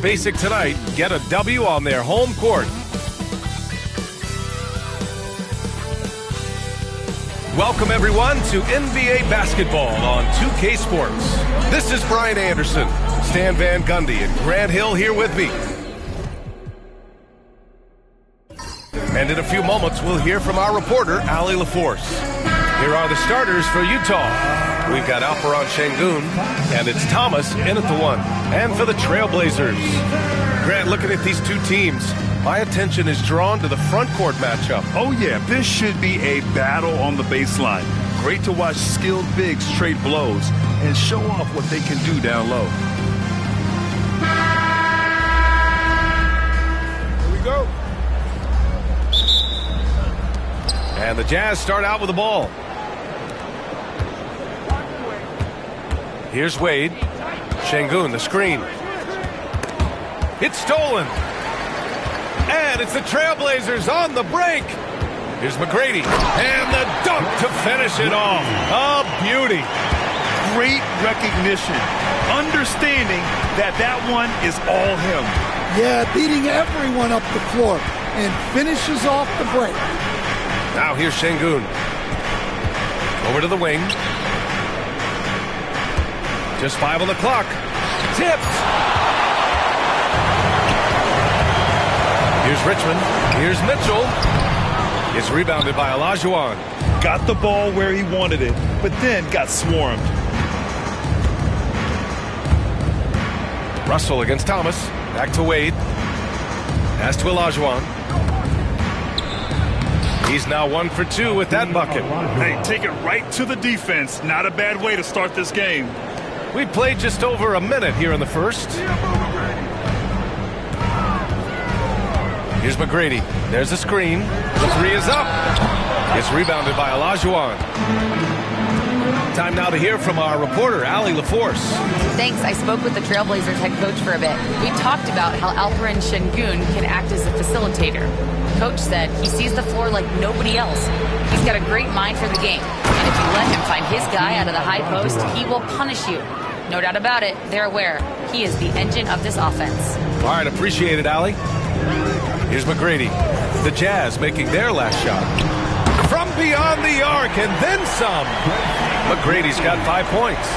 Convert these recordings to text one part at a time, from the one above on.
Basic tonight, get a W on their home court. Welcome everyone to NBA basketball on 2K Sports. This is Brian Anderson, Stan Van Gundy, and Grant Hill here with me. And in a few moments, we'll hear from our reporter, Ali LaForce. Here are the starters for Utah. We've got Alperen Sengun, and it's Thomas in at the one. And for the Trailblazers, Grant, looking at these two teams, my attention is drawn to the front court matchup. Oh yeah, this should be a battle on the baseline. Great to watch skilled bigs trade blows and show off what they can do down low. Here we go. And the Jazz start out with the ball. Here's Wade. Sengun, the screen. It's stolen. And it's the Trailblazers on the break. Here's McGrady. And the dunk to finish it off. A beauty. Great recognition. Understanding that that one is all him. Yeah, beating everyone up the floor. And finishes off the break. Now here's Sengun. Over to the wing. Just 5 on the clock. Tipped. Here's Richmond. Here's Mitchell. It's rebounded by Olajuwon. Got the ball where he wanted it, but then got swarmed. Russell against Thomas. Back to Wade. Pass to Olajuwon. He's now 1 for 2 with that bucket. Hey, take it right to the defense. Not a bad way to start this game. We played just over a minute here in the first. Here's McGrady. There's the screen. The three is up. It's rebounded by Olajuwon. Time now to hear from our reporter, Ali LaForce. Thanks. I spoke with the Trailblazers head coach for a bit. We talked about how Alperen Sengun can act as a facilitator. Coach said he sees the floor like nobody else. He's got a great mind for the game. And if you let him find his guy out of the high post, he will punish you. No doubt about it, they're aware. He is the engine of this offense. All right, appreciate it, Ali. Here's McGrady. The Jazz making their last shot. From beyond the arc and then some. McGrady's got 5 points.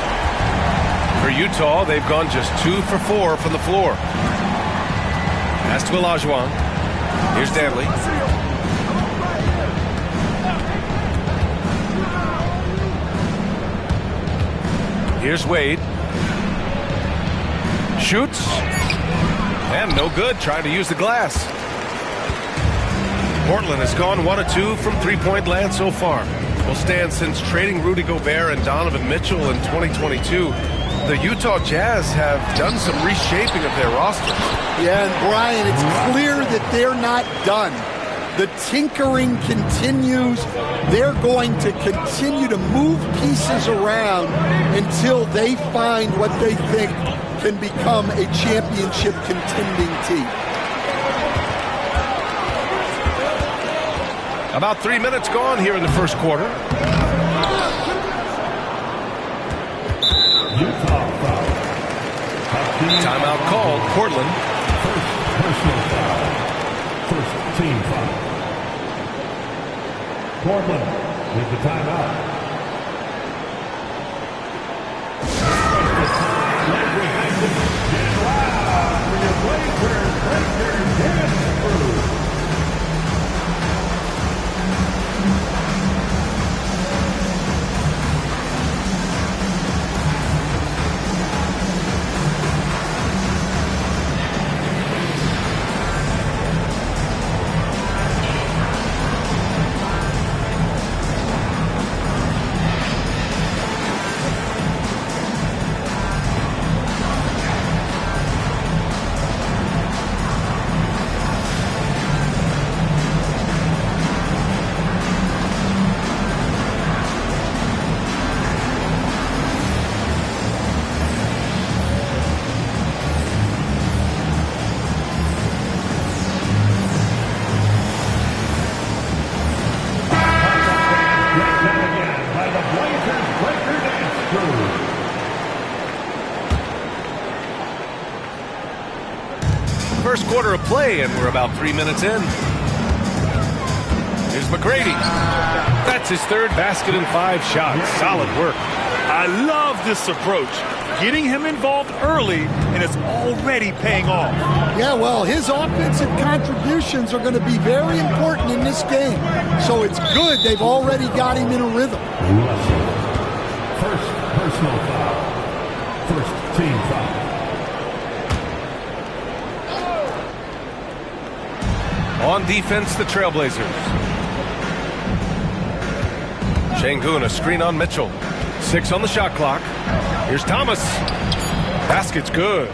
For Utah, they've gone just 2 for 4 from the floor. Pass to Olajuwon. Here's Danley. Here's Wade. Shoots. And no good, trying to use the glass. Portland has gone 1 of 2 from three-point land so far. Well, Stan, since trading Rudy Gobert and Donovan Mitchell in 2022, the Utah Jazz have done some reshaping of their roster. Yeah, and Brian, it's clear that they're not done. The tinkering continues. They're going to continue to move pieces around until they find what they think can become a championship contending team. About 3 minutes gone here in the first quarter. Timeout called, Portland. Personal foul. First team foul. Portland with the timeout. First quarter of play, and we're about 3 minutes in. Here's McGrady. That's his third basket and 5 shots. Solid work. I love this approach. Getting him involved early, and it's already paying off. Yeah, well, his offensive contributions are going to be very important in this game. So it's good they've already got him in a rhythm. Russell. First personal foul. First team foul. On defense, the Trailblazers. Şengün, a screen on Mitchell. 6 on the shot clock. Here's Thomas. Basket's good.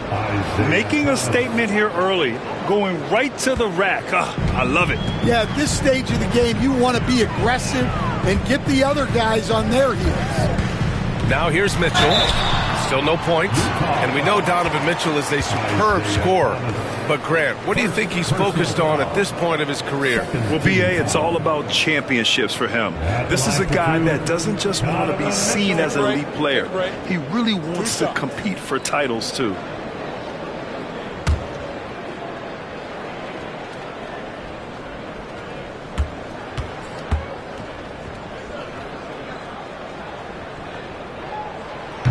Making a statement here early, going right to the rack. I love it. Yeah, at this stage of the game, you want to be aggressive and get the other guys on their heels. Now here's Mitchell. Still no points. And we know Donovan Mitchell is a superb scorer. But Grant, what do you think he's focused on at this point of his career? Well, BA, it's all about championships for him. This is a guy that doesn't just want to be seen as an elite player. He really wants to compete for titles, too.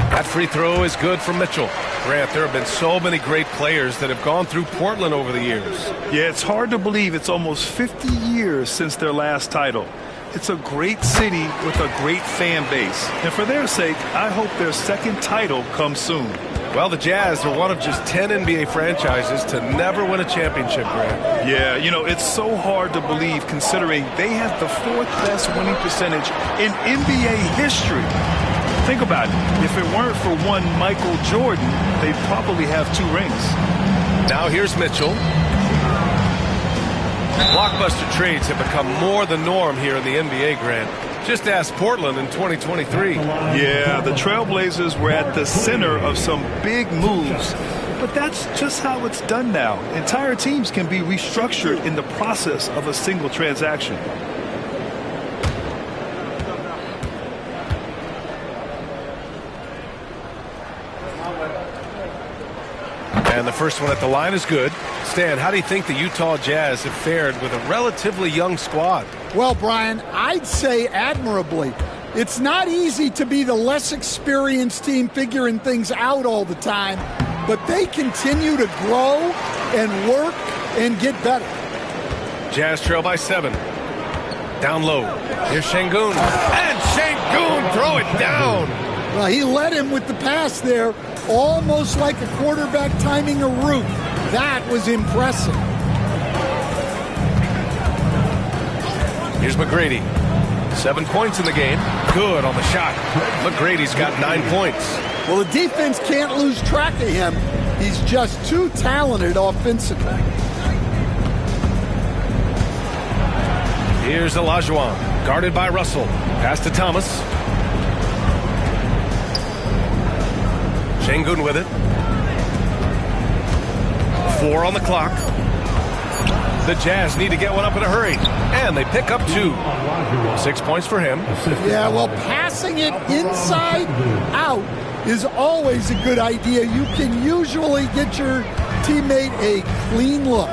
That free throw is good for Mitchell. Grant, there have been so many great players that have gone through Portland over the years. Yeah, it's hard to believe it's almost 50 years since their last title. It's a great city with a great fan base. And for their sake, I hope their second title comes soon. Well, the Jazz are one of just 10 NBA franchises to never win a championship, Grant. Yeah, you know, it's so hard to believe considering they have the 4th best winning percentage in NBA history. Think about it. If it weren't for one Michael Jordan, they'd probably have 2 rings. Now here's Mitchell. Blockbuster trades have become more the norm here in the NBA, Grant. Just ask Portland in 2023. Yeah, the Trailblazers were at the center of some big moves. But that's just how it's done now. Entire teams can be restructured in the process of a single transaction. And the first one at the line is good. Stan, how do you think the Utah Jazz have fared with a relatively young squad? Well, Brian, I'd say admirably. It's not easy to be the less experienced team figuring things out all the time, but they continue to grow and work and get better. Jazz trail by 7. Down low. Here's Şengün. And Şengün throw it down. Well, he led him with the pass there, almost like a quarterback timing a route. That was impressive. Here's McGrady. 7 points in the game. Good on the shot. McGrady's got 9 points. Well, the defense can't lose track of him. He's just too talented offensively. Here's Olajuwon, guarded by Russell. Pass to Thomas. Şengün with it. 4 on the clock. The Jazz need to get one up in a hurry. And they pick up 2. 6 points for him. Yeah, well, passing it inside out is always a good idea. You can usually get your teammate a clean look.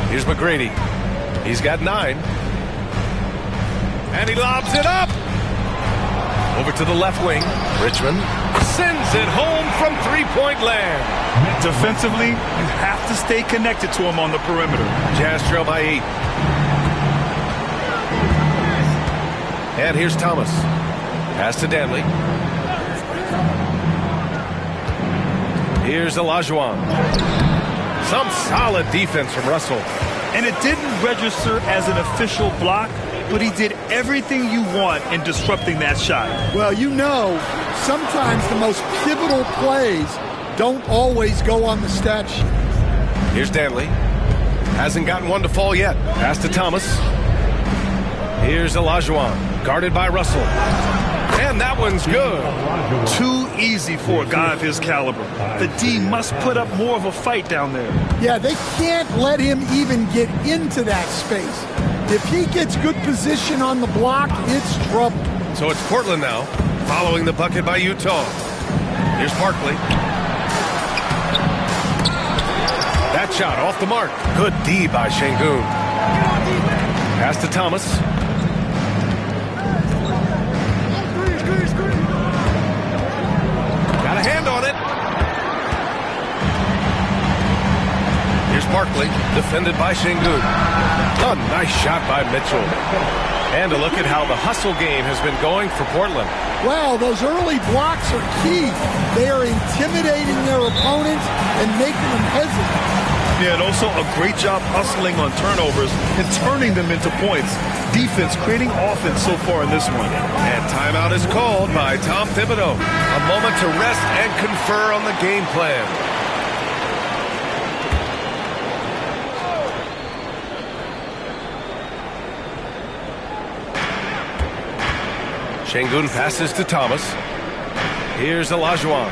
Here's McGrady. He's got 9. And he lobs it up. Over to the left wing. Richmond sends it home from 3-point land. Defensively, you have to stay connected to him on the perimeter. Jazz trail by 8. And here's Thomas. Pass to Danley. Here's Olajuwon. Some solid defense from Russell. And it didn't register as an official block, but he did everything you want in disrupting that shot. Well, you know, sometimes the most pivotal plays don't always go on the stat sheet. Here's Danley. Hasn't gotten one to fall yet. Pass to Thomas. Here's Olajuwon, guarded by Russell. And that one's good. Too easy for a guy of his caliber. The D must put up more of a fight down there. Yeah, they can't let him even get into that space. If he gets good position on the block, it's trouble. So it's Portland now, following the bucket by Utah. Here's Barkley. That shot off the mark. Good D by Şengün. Pass to Thomas. Got a hand on it. Here's Barkley, defended by Şengün. A nice shot by Mitchell. And a look at how the hustle game has been going for Portland. Well, those early blocks are key. They are intimidating their opponents and making them hesitant. Yeah, and also a great job hustling on turnovers and turning them into points. Defense creating offense so far in this one. And timeout is called by Tom Thibodeau. A moment to rest and confer on the game plan. Şengün passes to Thomas. Here's Olajuwon.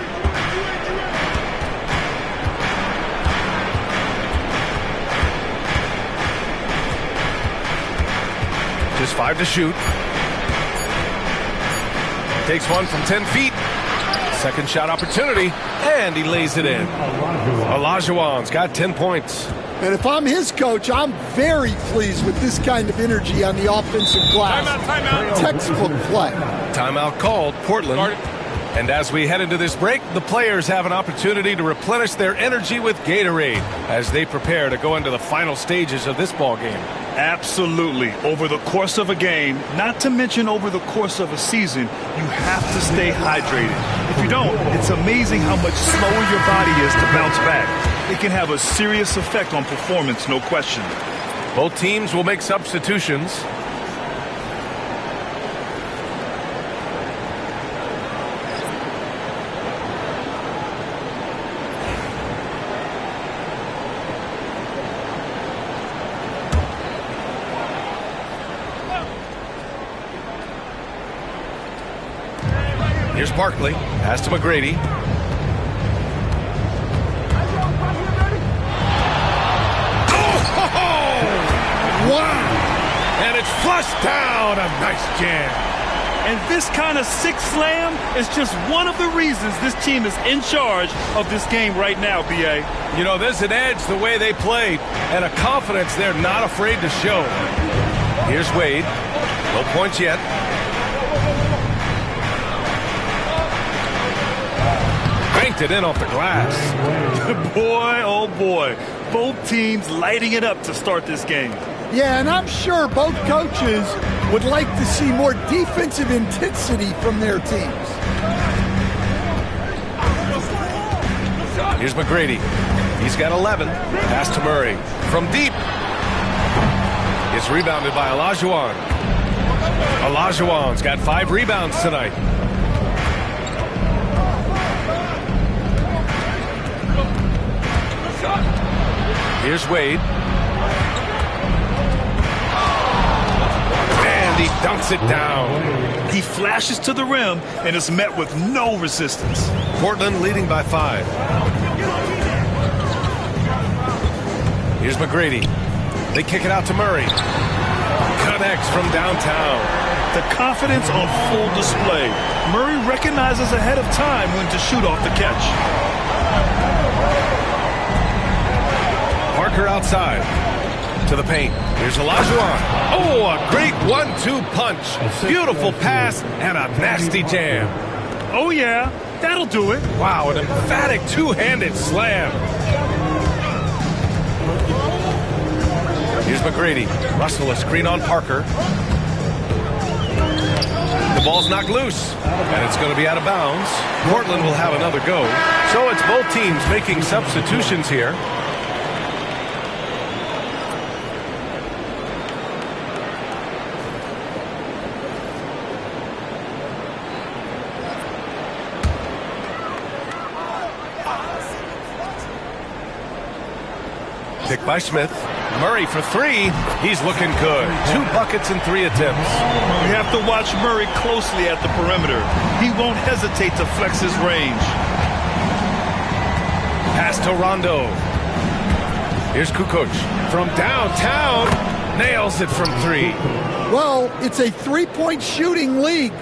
Just 5 to shoot. Takes one from 10 feet. Second shot opportunity, and he lays it in. Olajuwon's got 10 points. And if I'm his coach, I'm very pleased with this kind of energy on the offensive glass. Timeout. Textbook play. Timeout called, Portland. And as we head into this break, the players have an opportunity to replenish their energy with Gatorade as they prepare to go into the final stages of this ball game. Absolutely. Over the course of a game, not to mention over the course of a season, you have to stay hydrated. If you don't, it's amazing how much slower your body is to bounce back. It can have a serious effect on performance, no question. Both teams will make substitutions. Here's Barkley. Pass to McGrady. Wow! And it's flushed down. A nice jam. And this kind of sick slam is just one of the reasons this team is in charge of this game right now, B.A. You know, there's an edge the way they play and a confidence they're not afraid to show. Here's Wade. No points yet. Banked it in off the glass. Boy, oh boy. Both teams lighting it up to start this game. Yeah, and I'm sure both coaches would like to see more defensive intensity from their teams. Here's McGrady. He's got 11. Pass to Murray. From deep. It's rebounded by Olajuwon. Olajuwon's got 5 rebounds tonight. Here's Wade. And he dunks it down. He flashes to the rim and is met with no resistance. Portland leading by 5. Here's McGrady. They kick it out to Murray. Connects from downtown. The confidence on full display. Murray recognizes ahead of time when to shoot off the catch. Parker outside to the paint. Here's Olajuwon. Oh, a great 1-2 punch. Beautiful pass and a nasty jam. Oh, yeah, that'll do it. Wow, an emphatic two-handed slam. Here's McGrady. Russell a screen on Parker. The ball's knocked loose, and it's going to be out of bounds. Portland will have another go. So it's both teams making substitutions here. Pick by Smith. Murray for 3. He's looking good. 2 buckets in 3 attempts. You have to watch Murray closely at the perimeter. He won't hesitate to flex his range. Pass to Rondo. Here's Kukoc. From downtown. Nails it from 3. Well, it's a three-point shooting league.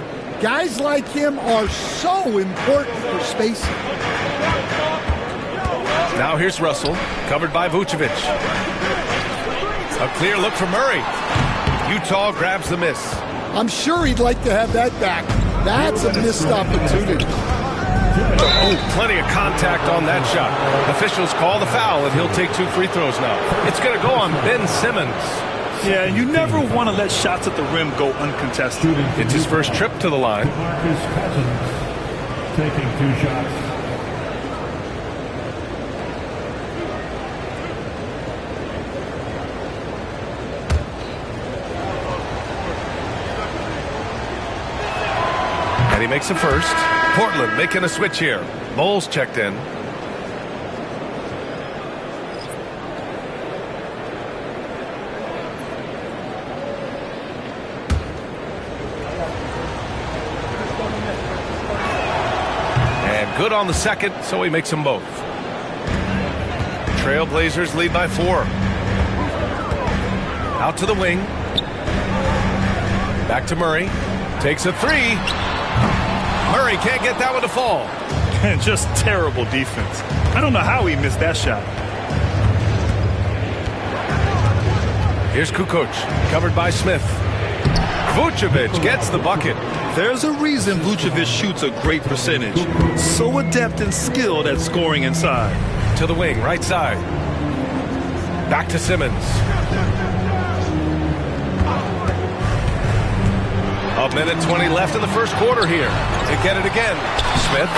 Guys like him are so important for spacing. Now here's Russell, covered by Vucevic. A clear look for Murray. Utah grabs the miss. I'm sure he'd like to have that back. That's a missed opportunity. Oh, plenty of contact on that shot. Officials call the foul, and he'll take 2 free throws now. It's going to go on Ben Simmons. Yeah, you never want to let shots at the rim go uncontested. It's his first trip to the line. Marcus Cousins taking 2 shots. And he makes a first. Portland making a switch here. Bowles checked in. And good on the second, so he makes them both. Trailblazers lead by 4. Out to the wing. Back to Murray. Takes a 3. Murray can't get that one to fall. Just terrible defense. I don't know how he missed that shot. Here's Kukoc, covered by Smith. Vucevic gets the bucket. There's a reason Vucevic shoots a great percentage. So adept and skilled at scoring inside. To the wing, right side. Back to Simmons. A minute 20 left in the first quarter here. To get it again. Smith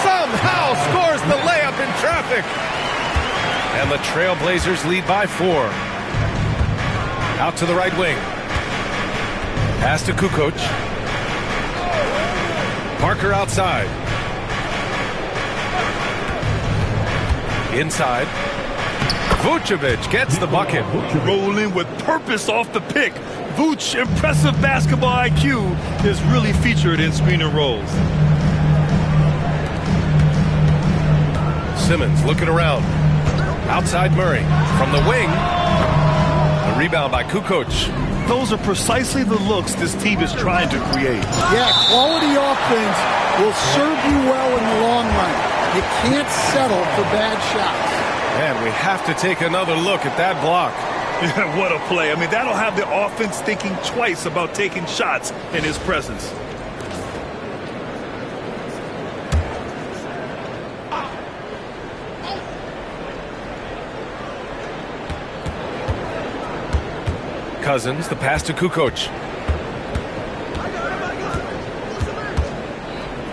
somehow scores the layup in traffic. And the Trailblazers lead by 4. Out to the right wing. Pass to Kukoc. Parker outside. Inside. Vucevic gets the bucket. Rolling with purpose off the pick. Vooch, impressive basketball IQ, is really featured in screen and rolls. Simmons looking around. Outside Murray. From the wing. A rebound by Kukoc. Those are precisely the looks this team is trying to create. Yeah, quality offense will serve you well in the long run. You can't settle for bad shots. And we have to take another look at that block. What a play. I mean, that'll have the offense thinking twice about taking shots in his presence. Cousins, the pass to Kukoc.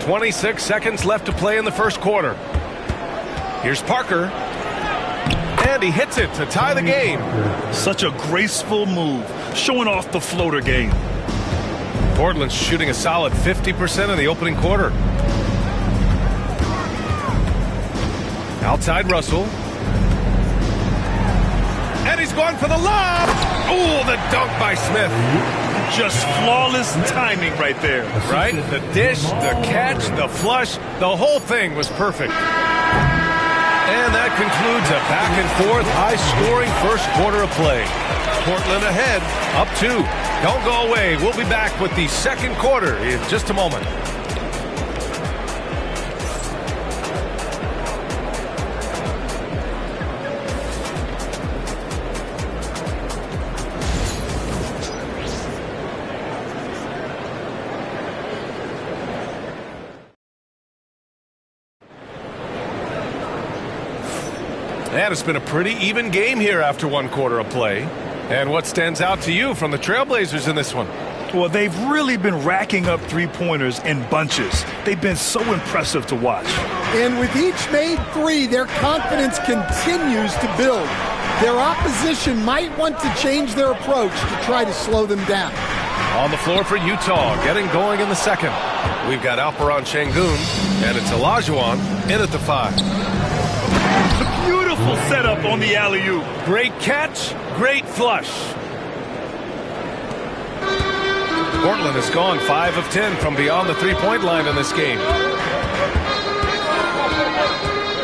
26 seconds left to play in the first quarter. Here's Parker. And he hits it to tie the game. Such a graceful move, showing off the floater game. Portland's shooting a solid 50% in the opening quarter. Outside Russell. And he's going for the lob. Oh, the dunk by Smith. Just flawless timing right there. Right? The dish, the catch, the flush, the whole thing was perfect. And that concludes a back-and-forth, high-scoring first quarter of play. Portland ahead, up 2. Don't go away. We'll be back with the second quarter in just a moment. And it's been a pretty even game here after one quarter of play. And what stands out to you from the Trailblazers in this one? Well, they've really been racking up three-pointers in bunches. They've been so impressive to watch. And with each made 3, their confidence continues to build. Their opposition might want to change their approach to try to slow them down. On the floor for Utah, getting going in the second. We've got Alperen Şengün, and it's Olajuwon in at the 5. Beautiful setup on the alley-oop. Great catch, great flush. Portland has gone 5 of 10 from beyond the three-point line in this game.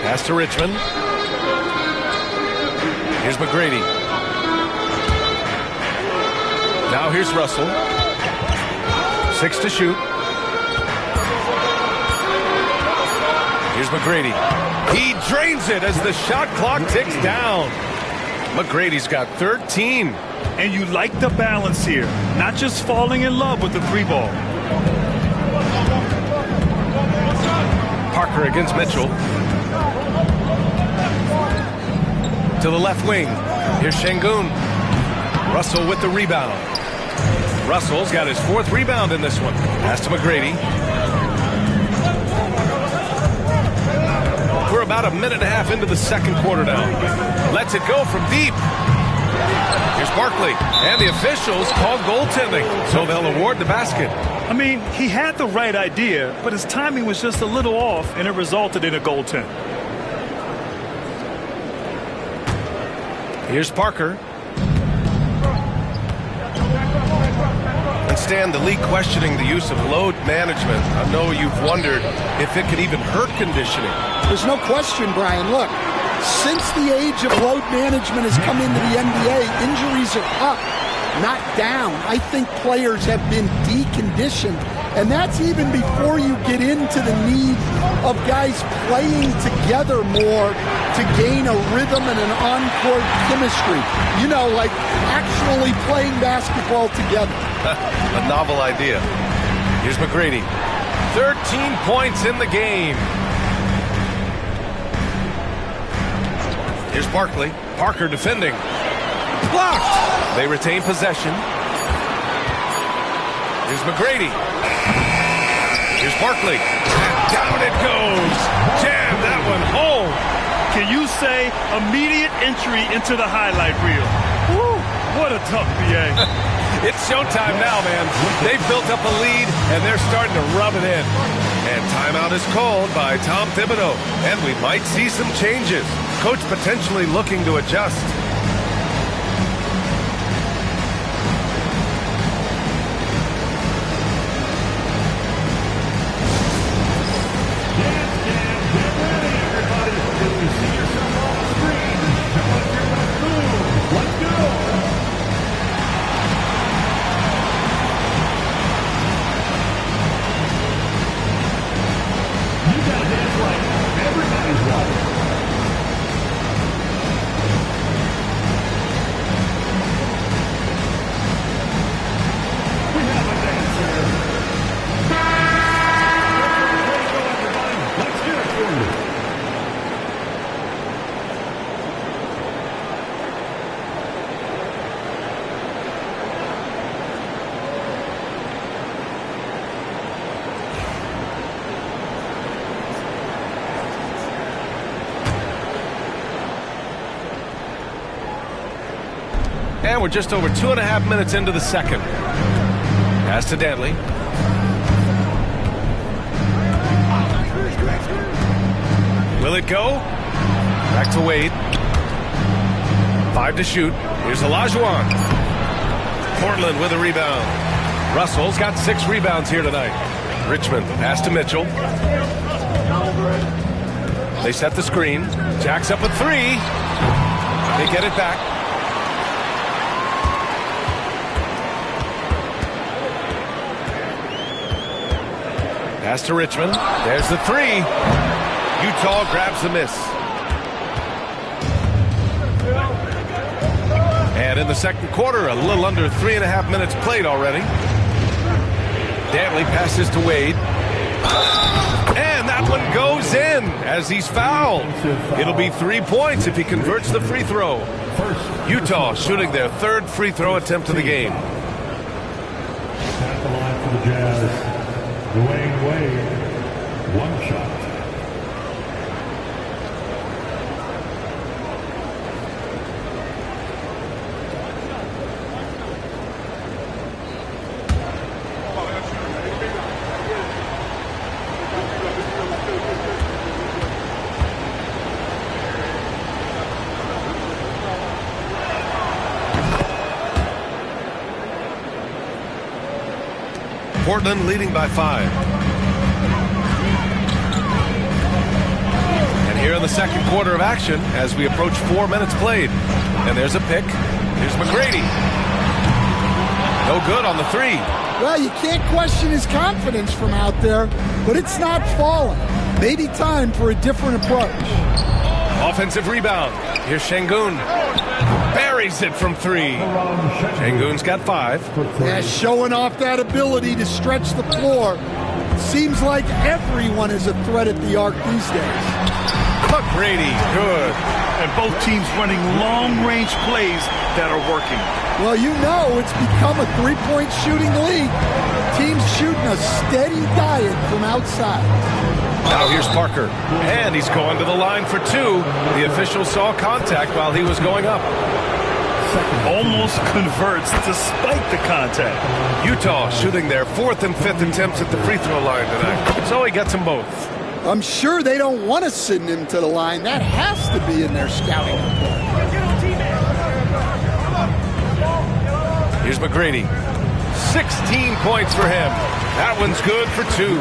Pass to Richmond. Here's McGrady. Now here's Russell. 6 to shoot. Here's McGrady. He drains it as the shot clock ticks down. McGrady's got 13. And you like the balance here, not just falling in love with the three ball. Parker against Mitchell. To the left wing. Here's Şengün. Russell with the rebound. Russell's got his 4th rebound in this one. Pass to McGrady. We're about a minute and a half into the second quarter now. Lets it go from deep. Here's Barkley. And the officials call goaltending, so they'll award the basket. I mean, he had the right idea, but his timing was just a little off, and it resulted in a goaltend. Here's Parker. And Stan, the league questioning the use of load management. I know you've wondered if it could even hurt conditioning. There's no question, Brian. Look, since the age of load management has come into the NBA, injuries are up, not down. I think players have been deconditioned, and that's even before you get into the need of guys playing together more to gain a rhythm and an on-court chemistry. You know, like actually playing basketball together. A novel idea. Here's McGrady. 13 points in the game. Here's Barkley. Parker defending. Blocked. They retain possession. Here's McGrady. Here's Barkley. And down it goes. Jam that one home. Can you say immediate entry into the highlight reel? Woo, what a tough BA. It's showtime now, man. They've built up a lead, and they're starting to rub it in. And timeout is called by Tom Thibodeau. And we might see some changes. Coach potentially looking to adjust. And we're just over 2.5 minutes into the second. Pass to Dantley. Will it go? Back to Wade. 5 to shoot. Here's Olajuwon. Portland with a rebound. Russell's got 6 rebounds here tonight. Richmond, pass to Mitchell. They set the screen. Jacks up a 3. They get it back. Pass to Richmond. There's the 3. Utah grabs the miss. And in the second quarter, a little under 3.5 minutes played already. Dantley passes to Wade. And that one goes in as he's fouled. It'll be 3 points if he converts the free throw. Utah shooting their 3rd free throw attempt of the game. At the line for the Jazz. Dwayne Wade, 1 shot. Portland leading by 5. And here in the second quarter of action as we approach 4 minutes played. And there's a pick. Here's McGrady. No good on the 3. Well, you can't question his confidence from out there, but it's not falling. Maybe time for a different approach. Offensive rebound. Here's Şengün. Buries it from 3. Şengün's got 5. Yeah, showing off that ability to stretch the floor. Seems like everyone is a threat at the arc these days. McGrady, good. And both teams running long-range plays that are working. Well, you know it's become a three-point shooting league. Teams shooting a steady diet from outside. Now here's Parker, and he's going to the line for 2. The official saw contact while he was going up. Almost converts despite the contact. Utah shooting their 4th and 5th attempts at the free throw line tonight. So he gets them both. I'm sure they don't want to send him to the line. That has to be in their scouting report. Here's McGrady. 16 points for him. That one's good for 2.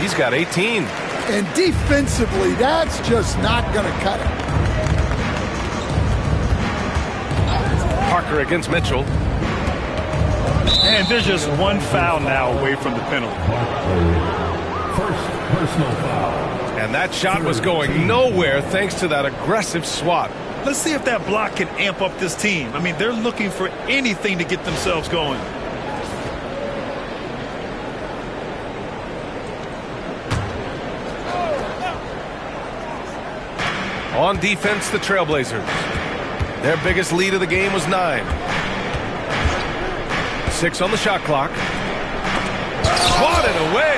He's got 18. And defensively, that's just not going to cut it. Parker against Mitchell. And there's just one foul now away from the penalty. First personal foul. And that shot was going nowhere thanks to that aggressive swat. Let's see if that block can amp up this team. I mean, they're looking for anything to get themselves going. On defense, the Trailblazers. Their biggest lead of the game was 9. 6 on the shot clock. Swatted away.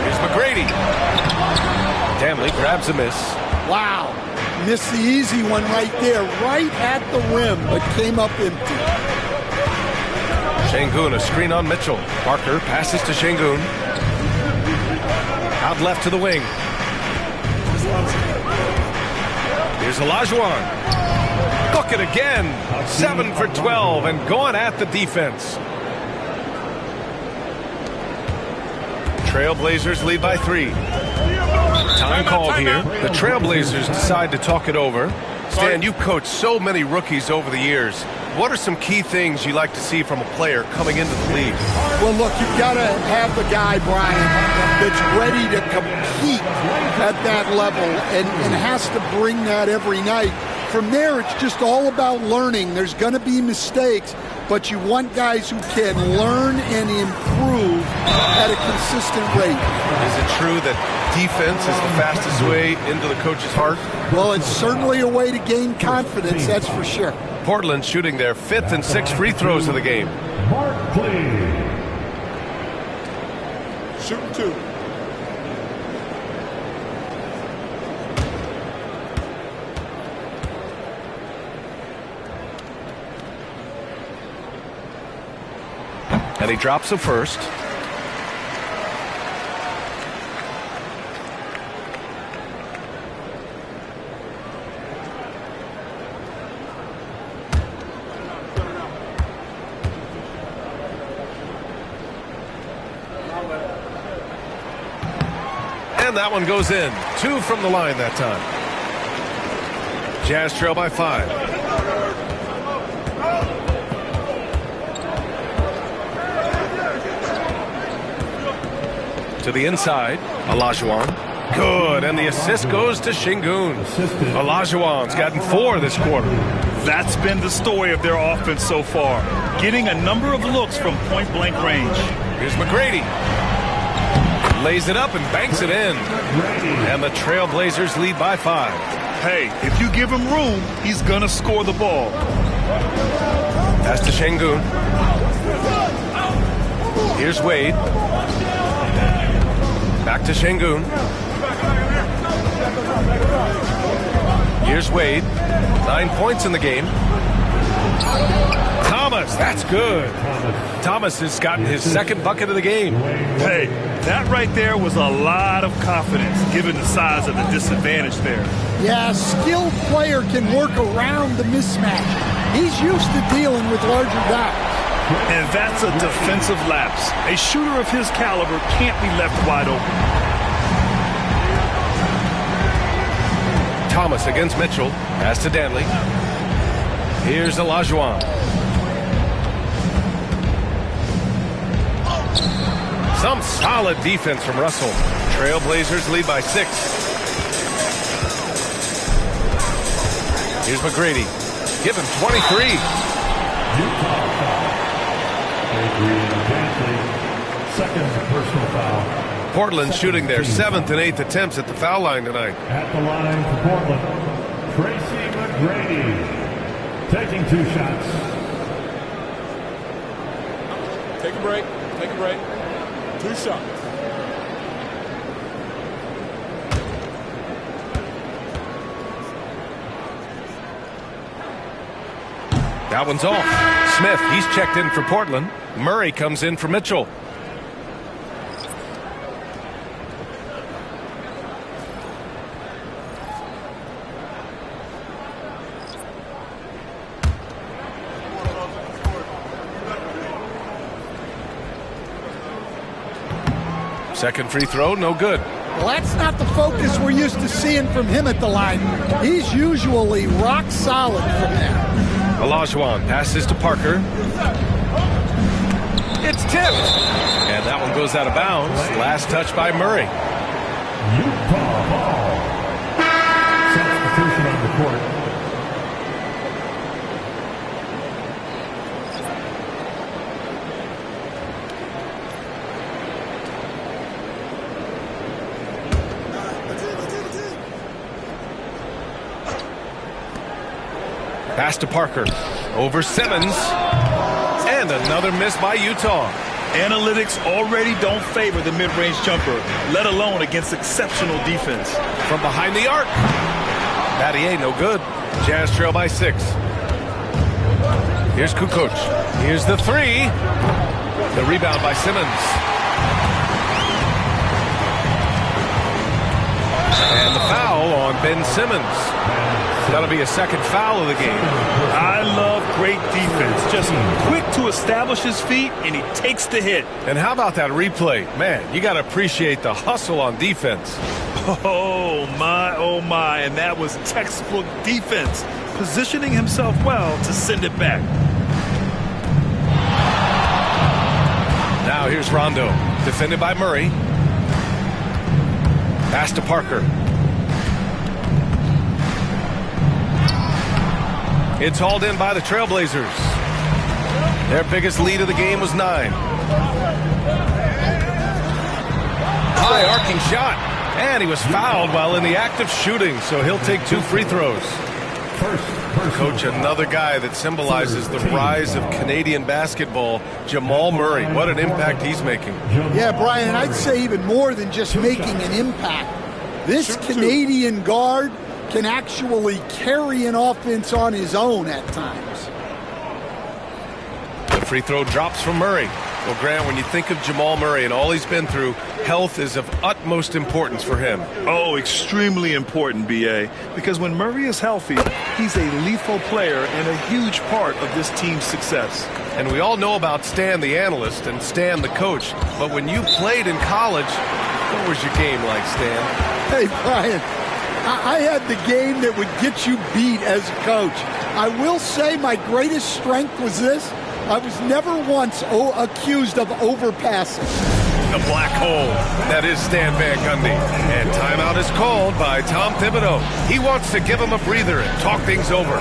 Here's McGrady. Danley grabs a miss. Wow. Missed the easy one right there, right at the rim, but came up empty. Şengün, a screen on Mitchell. Parker passes to Şengün. Out left to the wing. Here's Olajuwon. Book it again. 7 for 12 and going at the defense. Trailblazers lead by 3. Time called here. The Trailblazers decide to talk it over. Stan, you've coached so many rookies over the years. What are some key things you like to see from a player coming into the league? Well, look, you've got to have the guy, Brian, that's ready to compete at that level and has to bring that every night. From there, it's just all about learning. There's going to be mistakes, but you want guys who can learn and improve at a consistent rate. Is it true that defense is the fastest way into the coach's heart? Well, it's certainly a way to gain confidence, that's for sure. Portland shooting their 5th and 6th free throws of the game. Mark, please. Shooting 2. And he drops the first. And that one goes in. 2 from the line that time. Jazz trail by 5. To the inside, Olajuwon. Good, and the assist goes to Şengün. Olajuwon's gotten 4 this quarter. That's been the story of their offense so far. Getting a number of looks from point-blank range. Here's McGrady. Lays it up and banks it in. And the Trailblazers lead by 5. Hey, if you give him room, he's going to score the ball. Pass to Şengün. Here's Wade. Back to Şengün. Here's Wade. 9 points in the game. Thomas, that's good. Thomas has gotten his 2nd bucket of the game. Hey, that right there was a lot of confidence given the size of the disadvantage there. Yeah, a skilled player can work around the mismatch. He's used to dealing with larger guys. And that's a defensive lapse. A shooter of his caliber can't be left wide open. Thomas against Mitchell. Pass to Danley. Here's Olajuwon. Some solid defense from Russell. Trailblazers lead by 6. Here's McGrady. Give him 23. Utah foul. Adrian Dantley, second personal foul. Portland shooting their 7th and 8th attempts at the foul line tonight. At the line for Portland, Tracy McGrady, taking 2 shots. Take a break. Take a break. 2 shots. That one's off. Smith, he's checked in for Portland. Murray comes in for Mitchell. Second free throw, no good. Well, that's not the focus we're used to seeing from him at the line. He's usually rock solid from there. Olajuwon passes to Parker. It's tipped. And that one goes out of bounds. Last touch by Murray. Utah ball. Substitution on the court. Pass to Parker. Over Simmons. And another miss by Utah. Analytics already don't favor the mid-range jumper, let alone against exceptional defense. From behind the arc. Battier, no good. Jazz trail by 6. Here's Kukoc. Here's the 3. The rebound by Simmons. And the foul on Ben Simmons. That'll be a second foul of the game. I love great defense. Just quick to establish his feet, and he takes the hit. And how about that replay? Man, you got to appreciate the hustle on defense. Oh, my. And that was textbook defense. Positioning himself well to send it back. Now here's Rondo. Defended by Murray. Pass to Parker. It's hauled in by the Trailblazers. Their biggest lead of the game was 9. High arcing shot. And he was fouled while in the act of shooting, so he'll take 2 free throws. Coach, another guy that symbolizes the rise of Canadian basketball, Jamal Murray. What an impact he's making. Yeah, Brian, I'd say even more than just making an impact. This Canadian guard can actually carry an offense on his own at times. The free throw drops from Murray. Well, Grant, when you think of Jamal Murray and all he's been through, health is of utmost importance for him. Oh, extremely important, B.A., because when Murray is healthy, he's a lethal player and a huge part of this team's success. And we all know about Stan the analyst and Stan the coach, but when you played in college, what was your game like, Stan? Hey, Brian, I had the game that would get you beat as a coach. I will say my greatest strength was this. I was never once accused of overpassing. The black hole. That is Stan Van Gundy. And timeout is called by Tom Thibodeau. He wants to give him a breather and talk things over.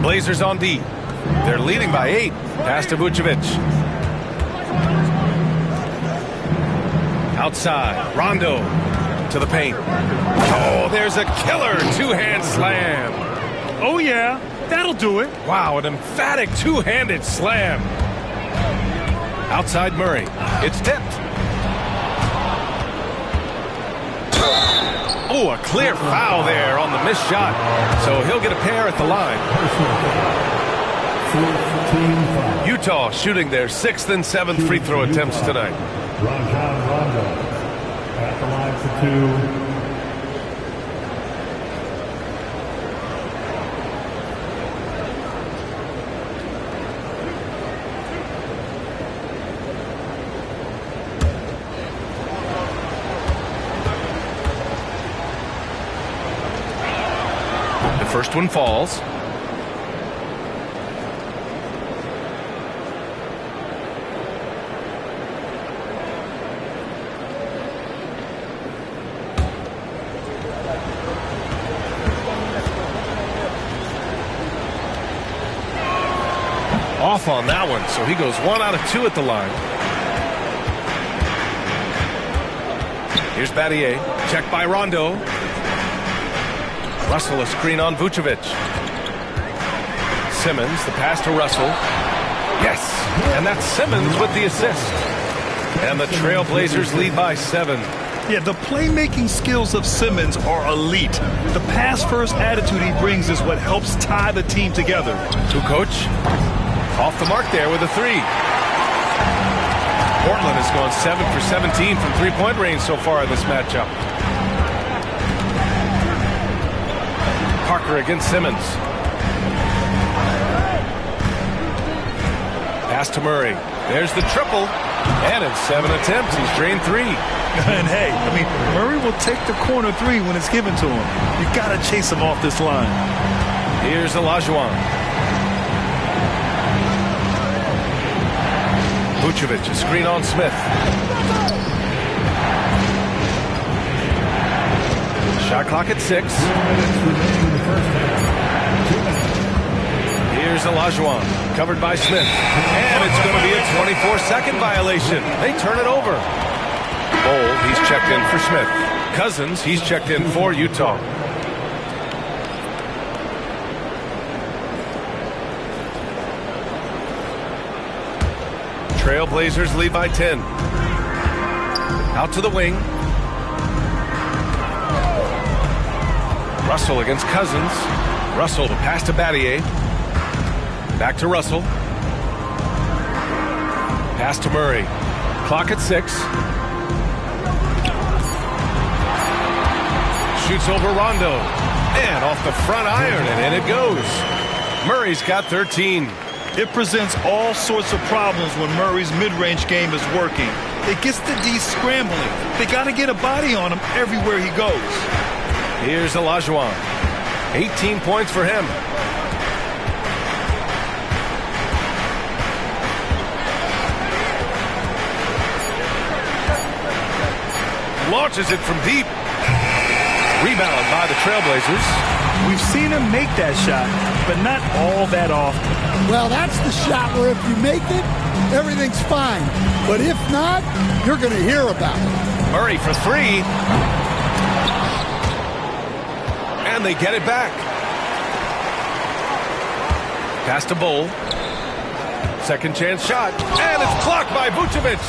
Blazers on D. They're leading by 8. Pass to Vucevic. Outside. Rondo to the paint. Oh, there's a killer two-hand slam. Oh, yeah. That'll do it. Wow, an emphatic two-handed slam. Outside Murray. It's tipped. Oh, a clear foul there on the missed shot. So he'll get a pair at the line. Utah shooting their 6th and 7th free throw attempts tonight. Rondo at the line for 2. First one falls. Off on that one, so he goes 1 out of 2 at the line. Here's Battier, checked by Rondo. Russell a screen on Vucevic. Simmons, the pass to Russell. Yes, and that's Simmons with the assist. And the Trailblazers lead by 7. Yeah, the playmaking skills of Simmons are elite. The pass-first attitude he brings is what helps tie the team together. Kukoc, off the mark there with a 3. Portland has gone 7 for 17 from three-point range so far in this matchup. Parker against Simmons. Pass to Murray. There's the triple. And in 7 attempts, he's drained 3. And hey, I mean, Murray will take the corner 3 when it's given to him. You've got to chase him off this line. Here's Olajuwon. Vucevic, a screen on Smith. Shot clock at 6. Here's Olajuwon, covered by Smith. And it's going to be a 24-second violation. They turn it over. Bol, he's checked in for Smith. Cousins, he's checked in for Utah. Trailblazers lead by 10. Out to the wing. Russell against Cousins. Russell to pass to Battier. Back to Russell. Pass to Murray. Clock at 6. Shoots over Rondo. And off the front iron, and in it goes. Murray's got 13. It presents all sorts of problems when Murray's mid-range game is working. It gets the D scrambling. They got to get a body on him everywhere he goes. Here's Olajuwon. 18 points for him. Launches it from deep. Rebound by the Trailblazers. We've seen him make that shot, but not all that often. Well, that's the shot where if you make it, everything's fine. But if not, you're going to hear about it. Murray for 3. And they get it back. Pass to Bol. Second chance shot. And it's blocked by Vucevic.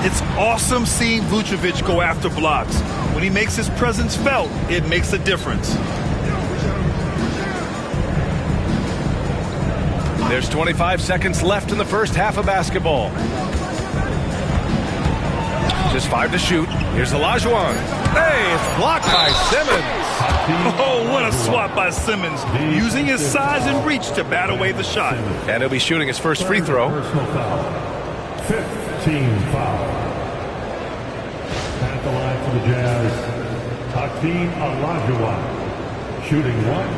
It's awesome seeing Vucevic go after blocks. When he makes his presence felt, it makes a difference. There's 25 seconds left in the first half of basketball. Just 5 to shoot. Here's Olajuwon. Hey, it's blocked by Simmons. Oh, what a swat by Simmons, using his size and reach to bat away the shot. And he'll be shooting his first free throw. 15 foul. At the line for the Jazz, Hakeem Olajuwon, shooting 1.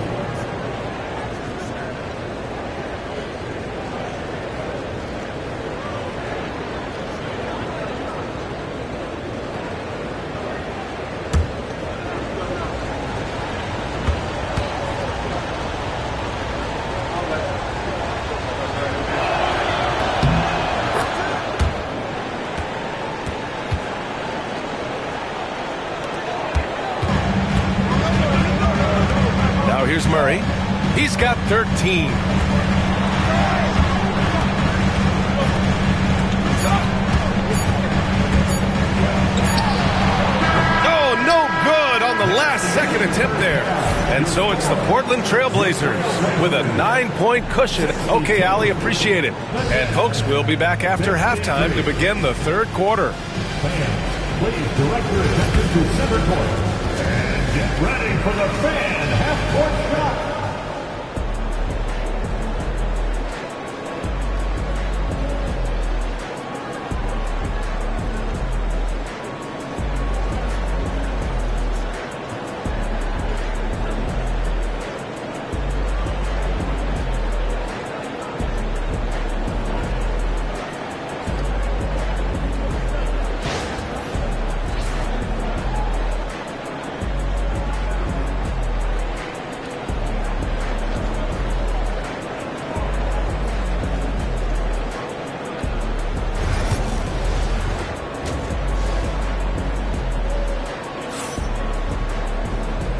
Here's Murray. He's got 13. last-second attempt there. And so it's the Portland Trailblazers with a 9-point cushion. Okay, Allie, appreciate it. And, folks, we'll be back after halftime to begin the third quarter. Fans, please direct your attention to center court. And get ready for the fan half-court shot.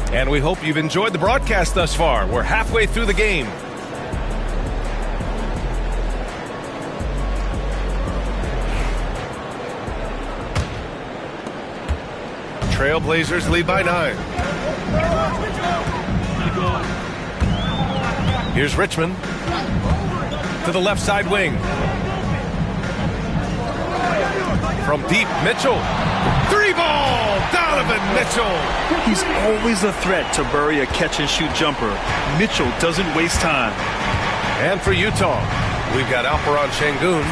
And we hope you've enjoyed the broadcast thus far. We're halfway through the game. Trailblazers lead by 9. Here's Richmond to the left side wing. From deep, Mitchell. 3-ball! Donovan Mitchell! He's always a threat to bury a catch-and-shoot jumper. Mitchell doesn't waste time. And for Utah, we've got Alperen Şengün,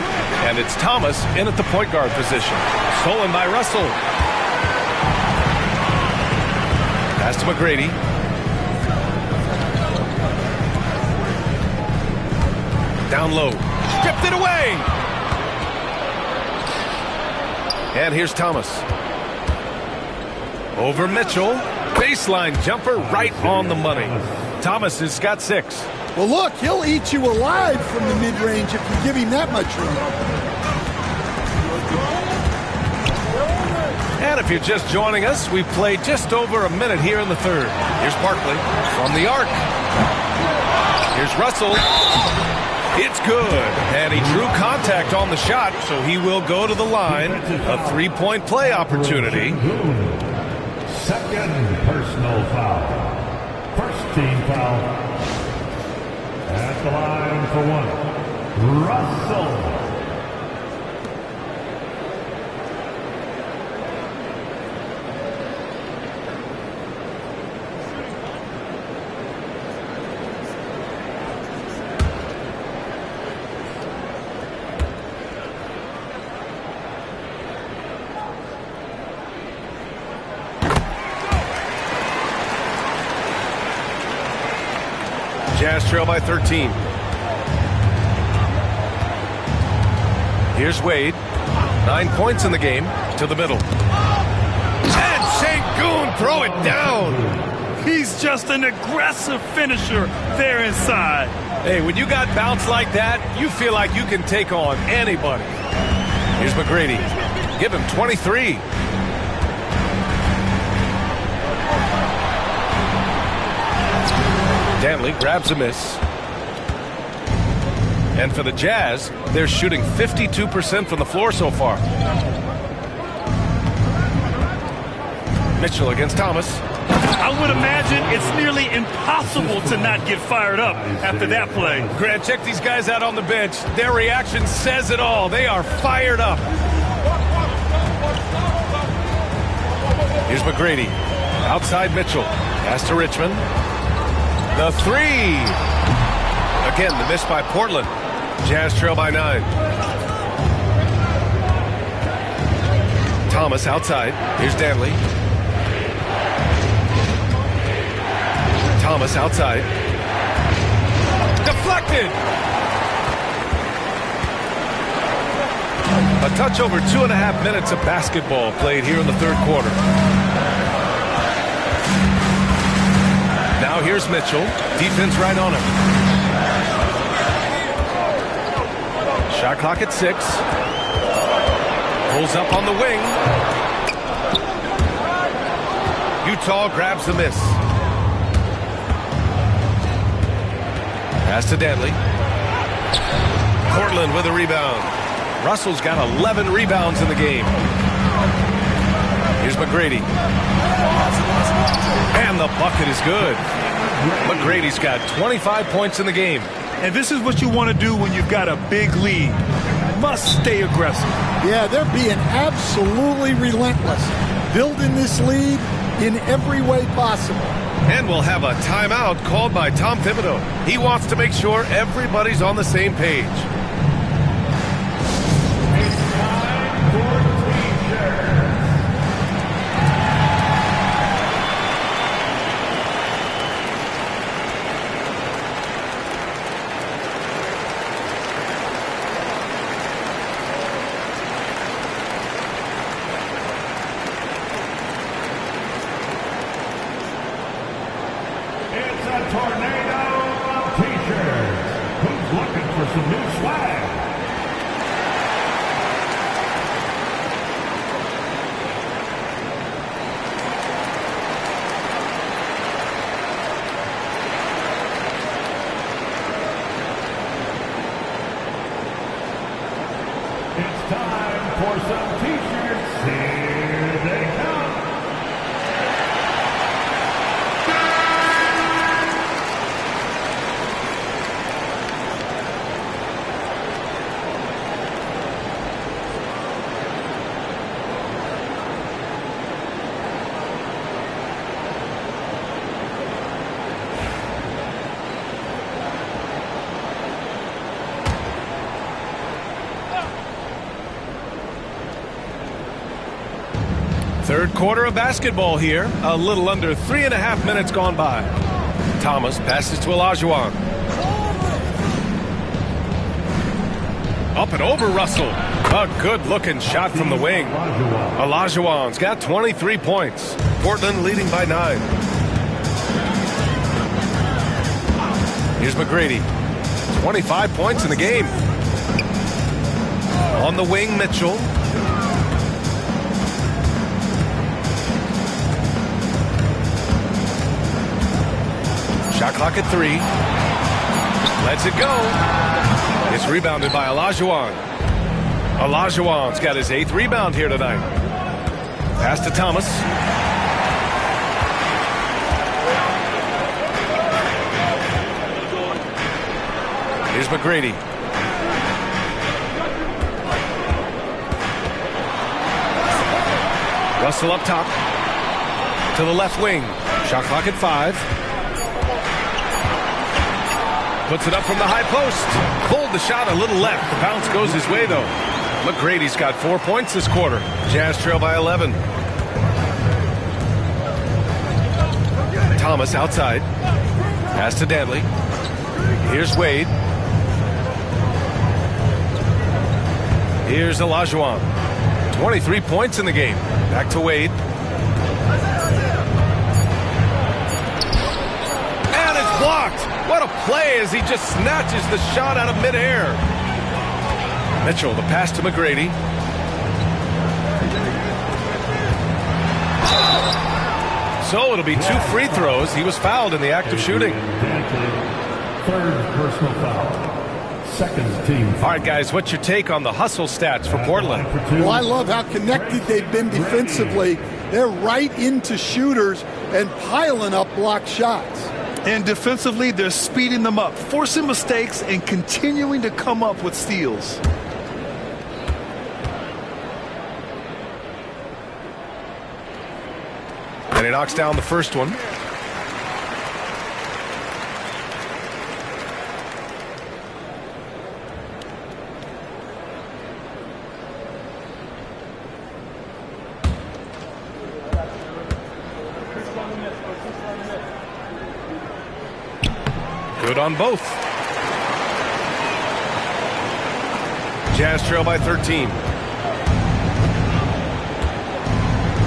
and it's Thomas in at the point guard position. Stolen by Russell. Pass to McGrady. Down low. Stripped it away! And here's Thomas. Over Mitchell. Baseline jumper right on the money. Thomas has got 6. Well, look, he'll eat you alive from the mid-range if you give him that much room. And if you're just joining us, we've played just over a minute here in the third. Here's Barkley from the arc. Here's Russell. It's good. And he drew contact on the shot, so he will go to the line. A 3-point play opportunity. Second personal foul. First team foul. At the line for 1. Russell. Jazz trail by 13. Here's Wade. 9 points in the game. To the middle. And Şengün throw it down. He's just an aggressive finisher there inside. Hey, when you got bounce like that, you feel like you can take on anybody. Here's McGrady. Give him 23. Dantley grabs a miss. And for the Jazz, they're shooting 52% from the floor so far. Mitchell against Thomas. I would imagine it's nearly impossible to not get fired up after that play. Grant, check these guys out on the bench. Their reaction says it all. They are fired up. Here's McGrady. Outside Mitchell. Pass to Richmond. The 3. Again, the miss by Portland. Jazz trail by 9. Thomas outside. Here's Dantley. Thomas outside. Deflected. A touch over 2.5 minutes of basketball played here in the third quarter. Now here's Mitchell. Defense right on him. Shot clock at 6. Pulls up on the wing. Utah grabs the miss. Pass to Dantley. Portland with a rebound. Russell's got 11 rebounds in the game. Here's McGrady. And the bucket is good. McGrady's got 25 points in the game. And this is what you want to do when you've got a big lead. Must stay aggressive. Yeah, they're being absolutely relentless. Building this lead in every way possible. And we'll have a timeout called by Tom Thibodeau. He wants to make sure everybody's on the same page. Third quarter of basketball here. A little under 3.5 minutes gone by. Thomas passes to Olajuwon. Up and over Russell. A good-looking shot from the wing. Olajuwon's got 23 points. Portland leading by 9. Here's McGrady. 25 points in the game. On the wing, Mitchell. Shot clock at 3. Lets it go. It's rebounded by Olajuwon. Olajuwon's got his 8th rebound here tonight. Pass to Thomas. Here's McGrady. Russell up top. To the left wing. Shot clock at 5. Puts it up from the high post. Pulled the shot a little left. The bounce goes his way, though. McGrady's got 4 points this quarter. Jazz trail by 11. Thomas outside. Pass to Danley. Here's Wade. Here's Olajuwon. 23 points in the game. Back to Wade. And it's blocked. What a play as he just snatches the shot out of midair. Mitchell, the pass to McGrady. So it'll be 2 free throws. He was fouled in the act of shooting. Third personal foul. Second team. All right, guys, what's your take on the hustle stats for Portland? Well, I love how connected they've been defensively. They're right into shooters and piling up block shots. And defensively, they're speeding them up, forcing mistakes, and continuing to come up with steals. And he knocks down the first one. Good on both. Jazz trail by 13.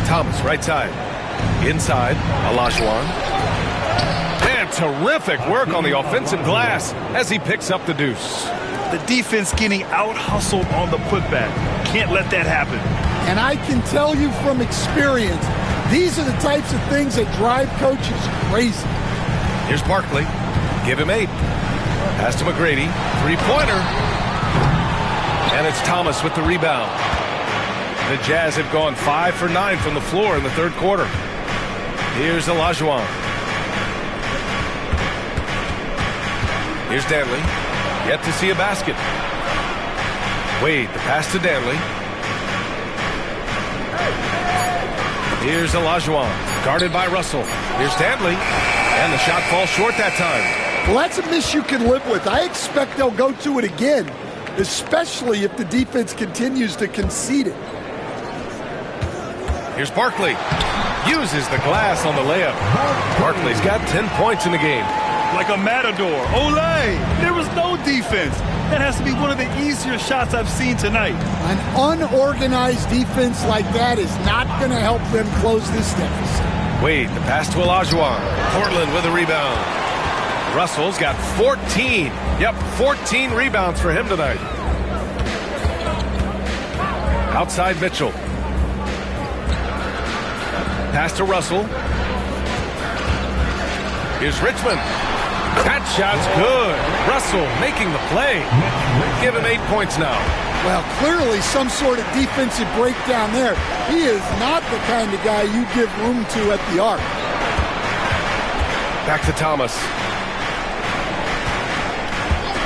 Thomas, right side. Inside, Olajuwon. And terrific work on the offensive glass as he picks up the deuce. The defense getting out-hustled on the putback. Can't let that happen. And I can tell you from experience, these are the types of things that drive coaches crazy. Here's Barkley. Give him 8. Pass to McGrady. 3-pointer. And it's Thomas with the rebound. The Jazz have gone 5 for 9 from the floor in the third quarter. Here's Olajuwon. Here's Danley. Yet to see a basket. Wade, the pass to Danley. Here's Olajuwon, guarded by Russell. Here's Danley, and the shot falls short that time. Well, that's a miss you can live with. I expect they'll go to it again, especially if the defense continues to concede it. Here's Barkley. Uses the glass on the layup. Barkley's got 10 points in the game. Like a matador. Olay! There was no defense. That has to be one of the easier shots I've seen tonight. An unorganized defense like that is not going to help them close this deficit. Wade, the pass to Olajuwon. Portland with a rebound. Russell's got 14. Yep, 14 rebounds for him tonight. Outside Mitchell. Pass to Russell. Here's Richmond. That shot's good. Russell making the play. Give him 8 points now. Well, clearly some sort of defensive breakdown there. He is not the kind of guy you give room to at the arc. Back to Thomas.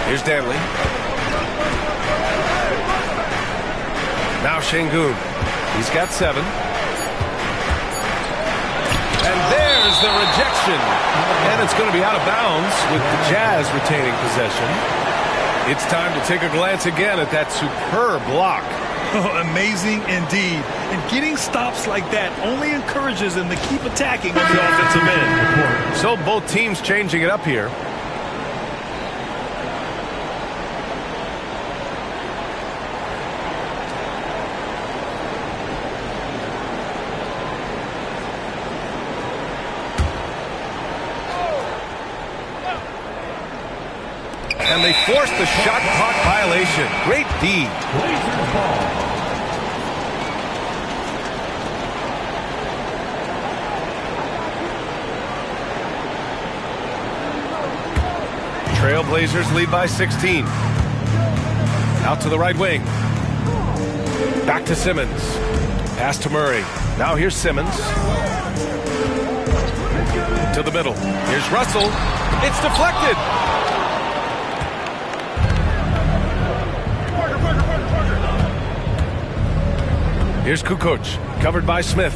Here's Danley. Now Şengün. He's got 7. And there's the rejection. And it's going to be out of bounds with the Jazz retaining possession. It's time to take a glance again at that superb block. Amazing indeed. And getting stops like that only encourages them to keep attacking on the offensive end. So both teams changing it up here. And they forced the shot clock violation. Great D. Trailblazers lead by 16. Out to the right wing. Back to Simmons. Pass to Murray. Now here's Simmons. To the middle. Here's Russell. It's deflected. Here's Kukoc, covered by Smith.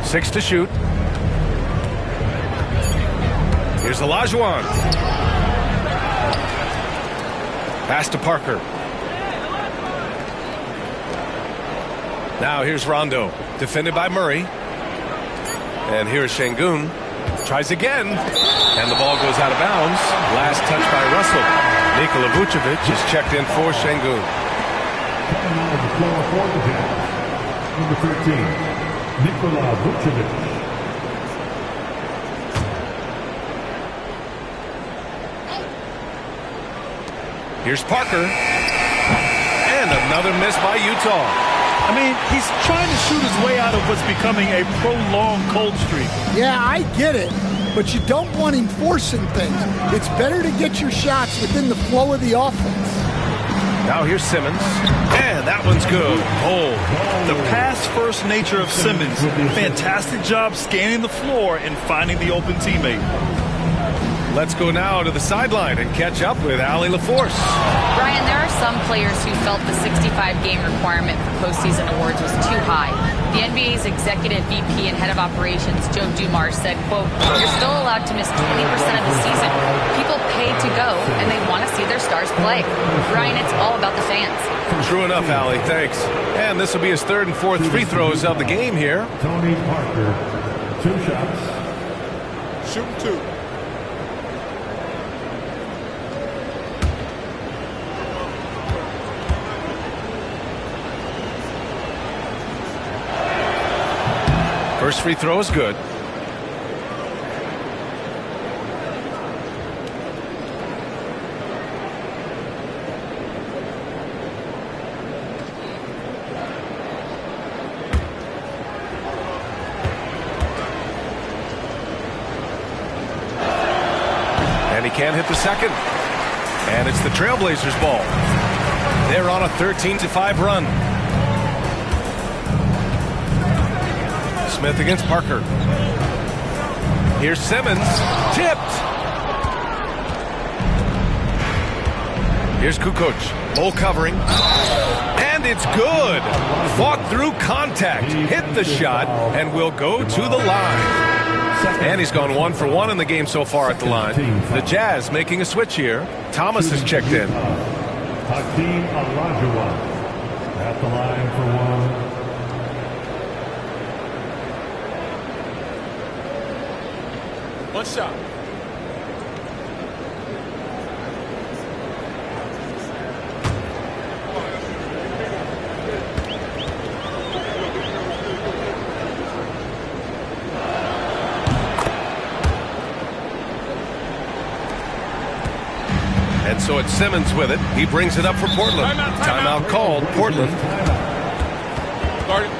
Six to shoot. Here's Olajuwon. Pass to Parker. Now here's Rondo, defended by Murray. And here's Şengün. Tries again, and the ball goes out of bounds. Last touch by Russell. Nikola Vucevic is checked in for Şengün. Number 13, Nikola Vucevic. Here's Parker. And another miss by Utah. I mean, he's trying to shoot his way out of what's becoming a prolonged cold streak. Yeah, I get it, but you don't want him forcing things. It's better to get your shots within the flow of the offense. Now here's Simmons, and that one's good. Oh, the pass-first nature of Simmons. Fantastic job scanning the floor and finding the open teammate. Let's go now to the sideline and catch up with Allie LaForce. Brian, there are some players who felt the 65-game requirement for postseason awards was too high. The NBA's executive VP and head of operations, Joe Dumars, said, quote, "You're still allowed to miss 20% of the season. People pay to go, and they want to see their stars play." Brian, it's all about the fans. True enough, Allie. Thanks. And this will be his third and fourth free throws of the game here. Tony Parker, 2 shots. Shoot 2. First free throw is good. And he can't hit the second. And it's the Trailblazers' ball. They're on a 13-5 run. Smith against Parker. Here's Simmons. Tipped. Here's Kukoc. Bull covering. And it's good. Fought through contact. Hit the shot and will go to the line. And he's gone 1 for 1 in the game so far at the line. The Jazz making a switch here. Thomas has checked in. Hakeem Olajuwon at the line for one. One shot. And so it's Simmons with it. He brings it up for Portland. Timeout called. Portland. Started.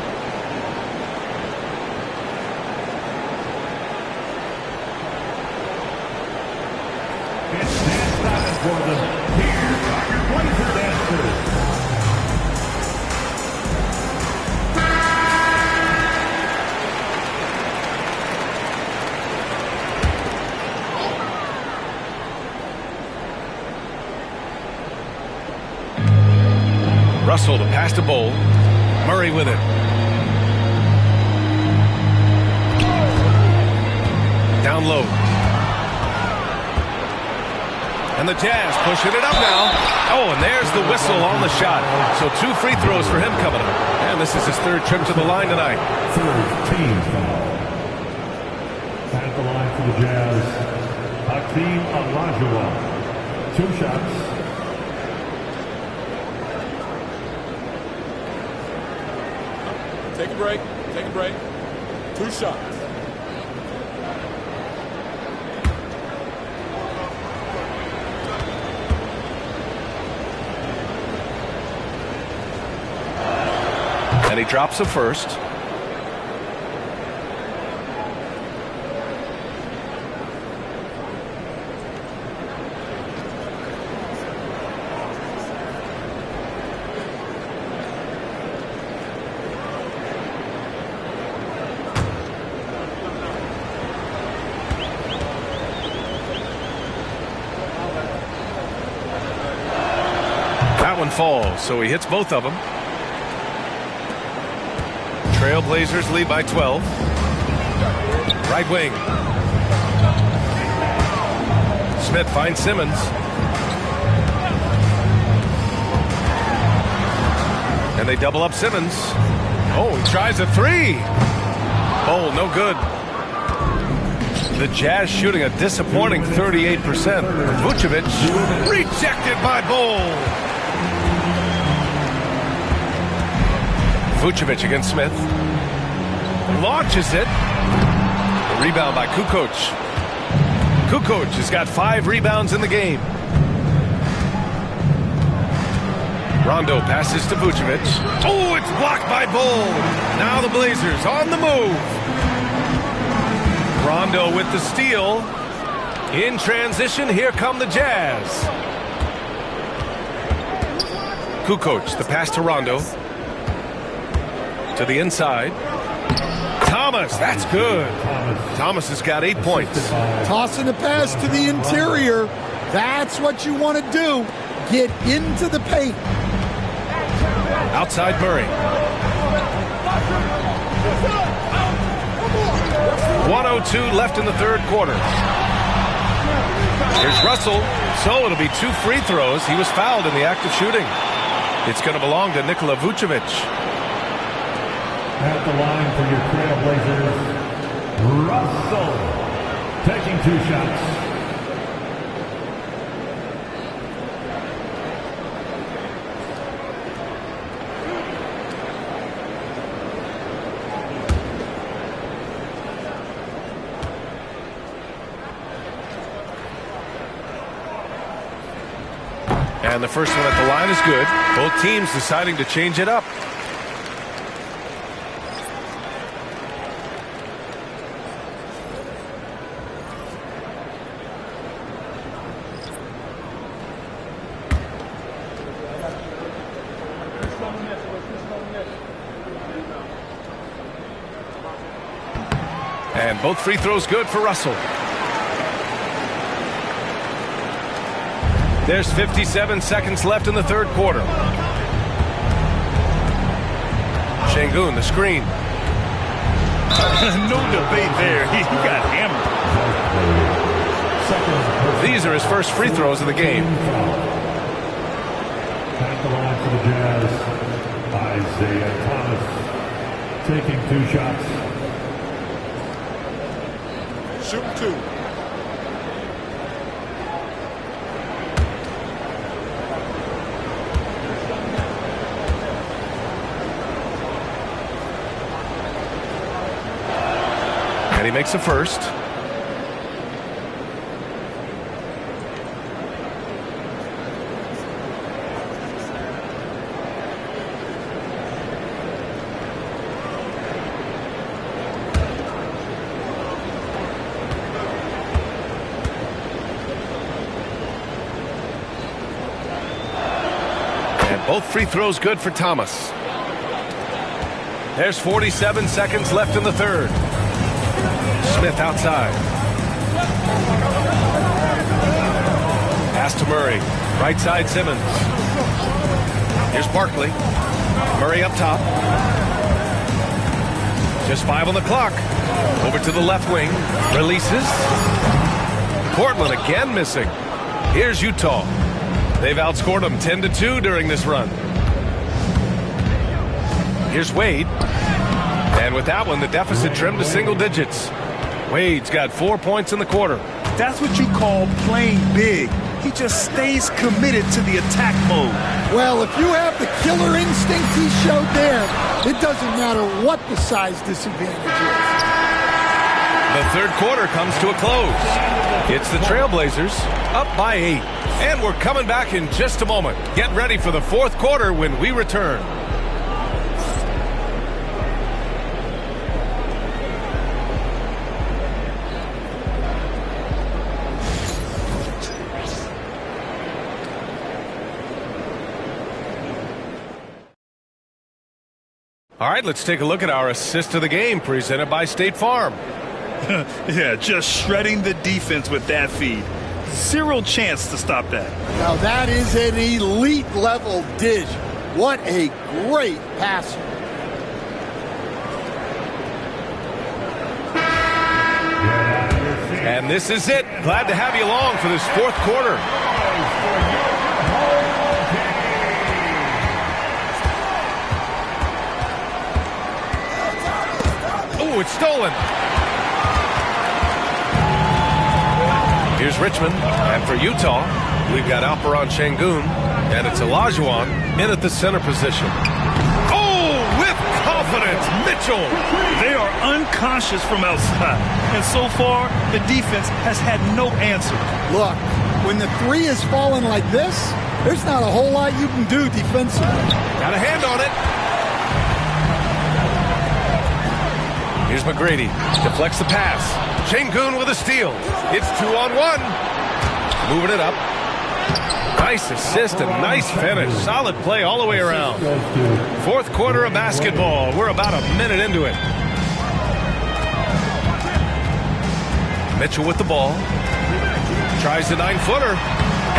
It's Dan Simon for them. Here are your Blazer dancers. Russell to pass to Bowl. Murray with it. Down low. And the Jazz pushing it up now. Oh, and there's the whistle on the shot. So 2 free throws for him coming up. And this is his 3rd trip to the line tonight. 3rd team foul. At the line for the Jazz, Hakeem Olajuwon. 2 shots. Take a break. Take a break. 2 shots. And he drops the first. That one falls, so he hits both of them. Trailblazers lead by 12. Right wing. Smith finds Simmons. And they double up Simmons. Oh, he tries a 3. Oh, no good. The Jazz shooting a disappointing 38%. Vucevic rejected by Bowl. Vucevic against Smith. Launches it. A rebound by Kukoc. Kukoc has got 5 rebounds in the game. Rondo passes to Vucevic. Oh, it's blocked by Bull. Now the Blazers on the move. Rondo with the steal. In transition, here come the Jazz. Kukoc, the pass to Rondo. To the inside. Thomas, that's good. Thomas has got 8 points. Tossing a pass to the interior. That's what you want to do. Get into the paint. Outside Murray. 1:02 left in the 3rd quarter. Here's Russell. So it'll be 2 free throws. He was fouled in the act of shooting. It's going to belong to Nikola Vucevic. At the line for your Trailblazers, Russell taking 2 shots. And the first one at the line is good. Both teams deciding to change it up. And both free throws good for Russell. There's 57 seconds left in the third quarter. Şengün, the screen. No debate there. He got hammered. These are his first free throws of the game. At the line for the Jazz, Isaiah Thomas taking 2 shots. Shoot 2. And he makes a first. Both free throws good for Thomas. There's 47 seconds left in the third. Smith outside. Pass to Murray. Right side Simmons. Here's Barkley. Murray up top. Just 5 on the clock. Over to the left wing. Releases. Portland again missing. Here's Utah. They've outscored them 10-2 during this run. Here's Wade. And with that one, the deficit trimmed to single digits. Wade's got 4 points in the quarter. That's what you call playing big. He just stays committed to the attack mode. Well, if you have the killer instinct he showed there, it doesn't matter what the size disadvantage is. The third quarter comes to a close. It's the Trailblazers up by 8. And we're coming back in just a moment. Get ready for the fourth quarter when we return. All right, let's take a look at our assist of the game presented by State Farm. Yeah, just shredding the defense with that feed. Zero chance to stop that. Now that is an elite level dish. What a great passer. And this is it. Glad to have you along for this fourth quarter. Oh, it's stolen. Here's Richmond, and for Utah, we've got Alperen Şengün, and it's Olajuwon in at the center position. Oh, with confidence, Mitchell. They are unconscious from outside, and so far, the defense has had no answer. Look, when the three is falling like this, there's not a whole lot you can do defensively. Got a hand on it. Here's McGrady, deflects the pass. Şengün with a steal. It's 2-on-1. Moving it up. Nice assist and nice finish. Solid play all the way around. Fourth quarter of basketball. We're about a minute into it. Mitchell with the ball. Tries the 9-footer.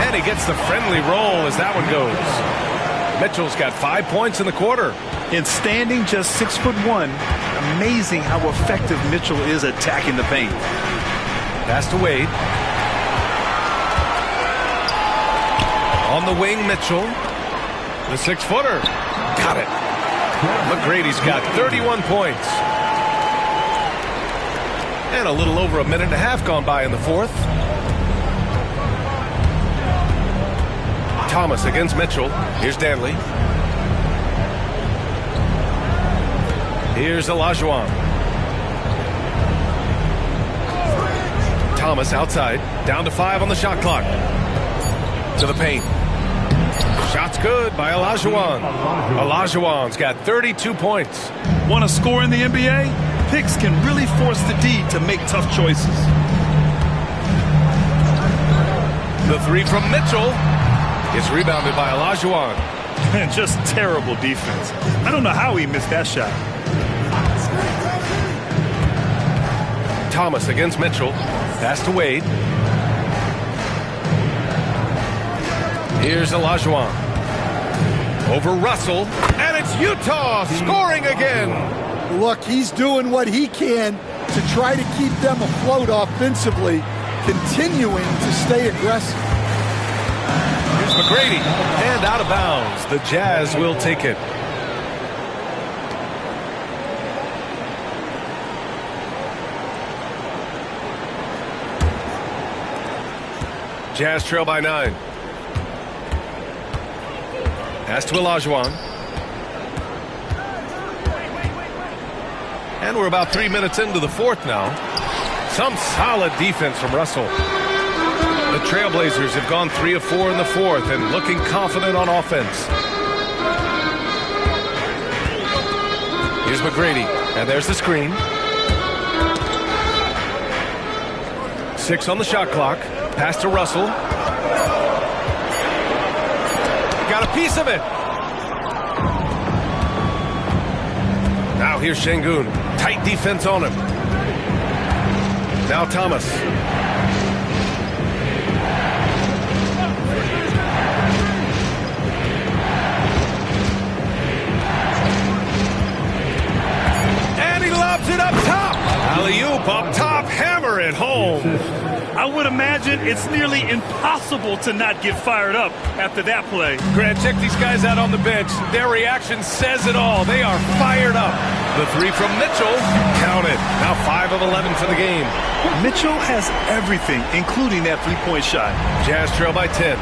And he gets the friendly roll as that one goes. Mitchell's got 5 points in the quarter. In standing just 6'1", amazing how effective Mitchell is attacking the paint. Pass to Wade. On the wing, Mitchell. The 6-footer. Got it. McGrady's got 31 points. And a little over a minute and a half gone by in the fourth. Thomas against Mitchell. Here's Danley. Here's Olajuwon. Thomas outside. Down to 5 on the shot clock. To the paint. Shot's good by Olajuwon. Olajuwon's got 32 points. Want to score in the NBA? Picks can really force the D to make tough choices. The 3 from Mitchell is rebounded by Olajuwon. Just terrible defense. I don't know how he missed that shot. Thomas against Mitchell. Pass to Wade. Here's Olajuwon. Over Russell. And it's Utah scoring again. Look, he's doing what he can to try to keep them afloat offensively, continuing to stay aggressive. Here's McGrady. And out of bounds. The Jazz will take it. Jazz trail by 9. Pass to Olajuwon. And we're about 3 minutes into the fourth now. Some solid defense from Russell. The Trailblazers have gone 3 of 4 in the fourth and looking confident on offense. Here's McGrady. And there's the screen. 6 on the shot clock. Pass to Russell. Got a piece of it. Now here's Şengün. Tight defense on him. Now Thomas. And he lobs it up top. Alley-oop up top. Hammer it home. I would imagine it's nearly impossible to not get fired up after that play. Grant, check these guys out on the bench. Their reaction says it all. They are fired up. The 3 from Mitchell. Count it. Now 5 of 11 for the game. Mitchell has everything, including that three-point shot. Jazz trail by 10.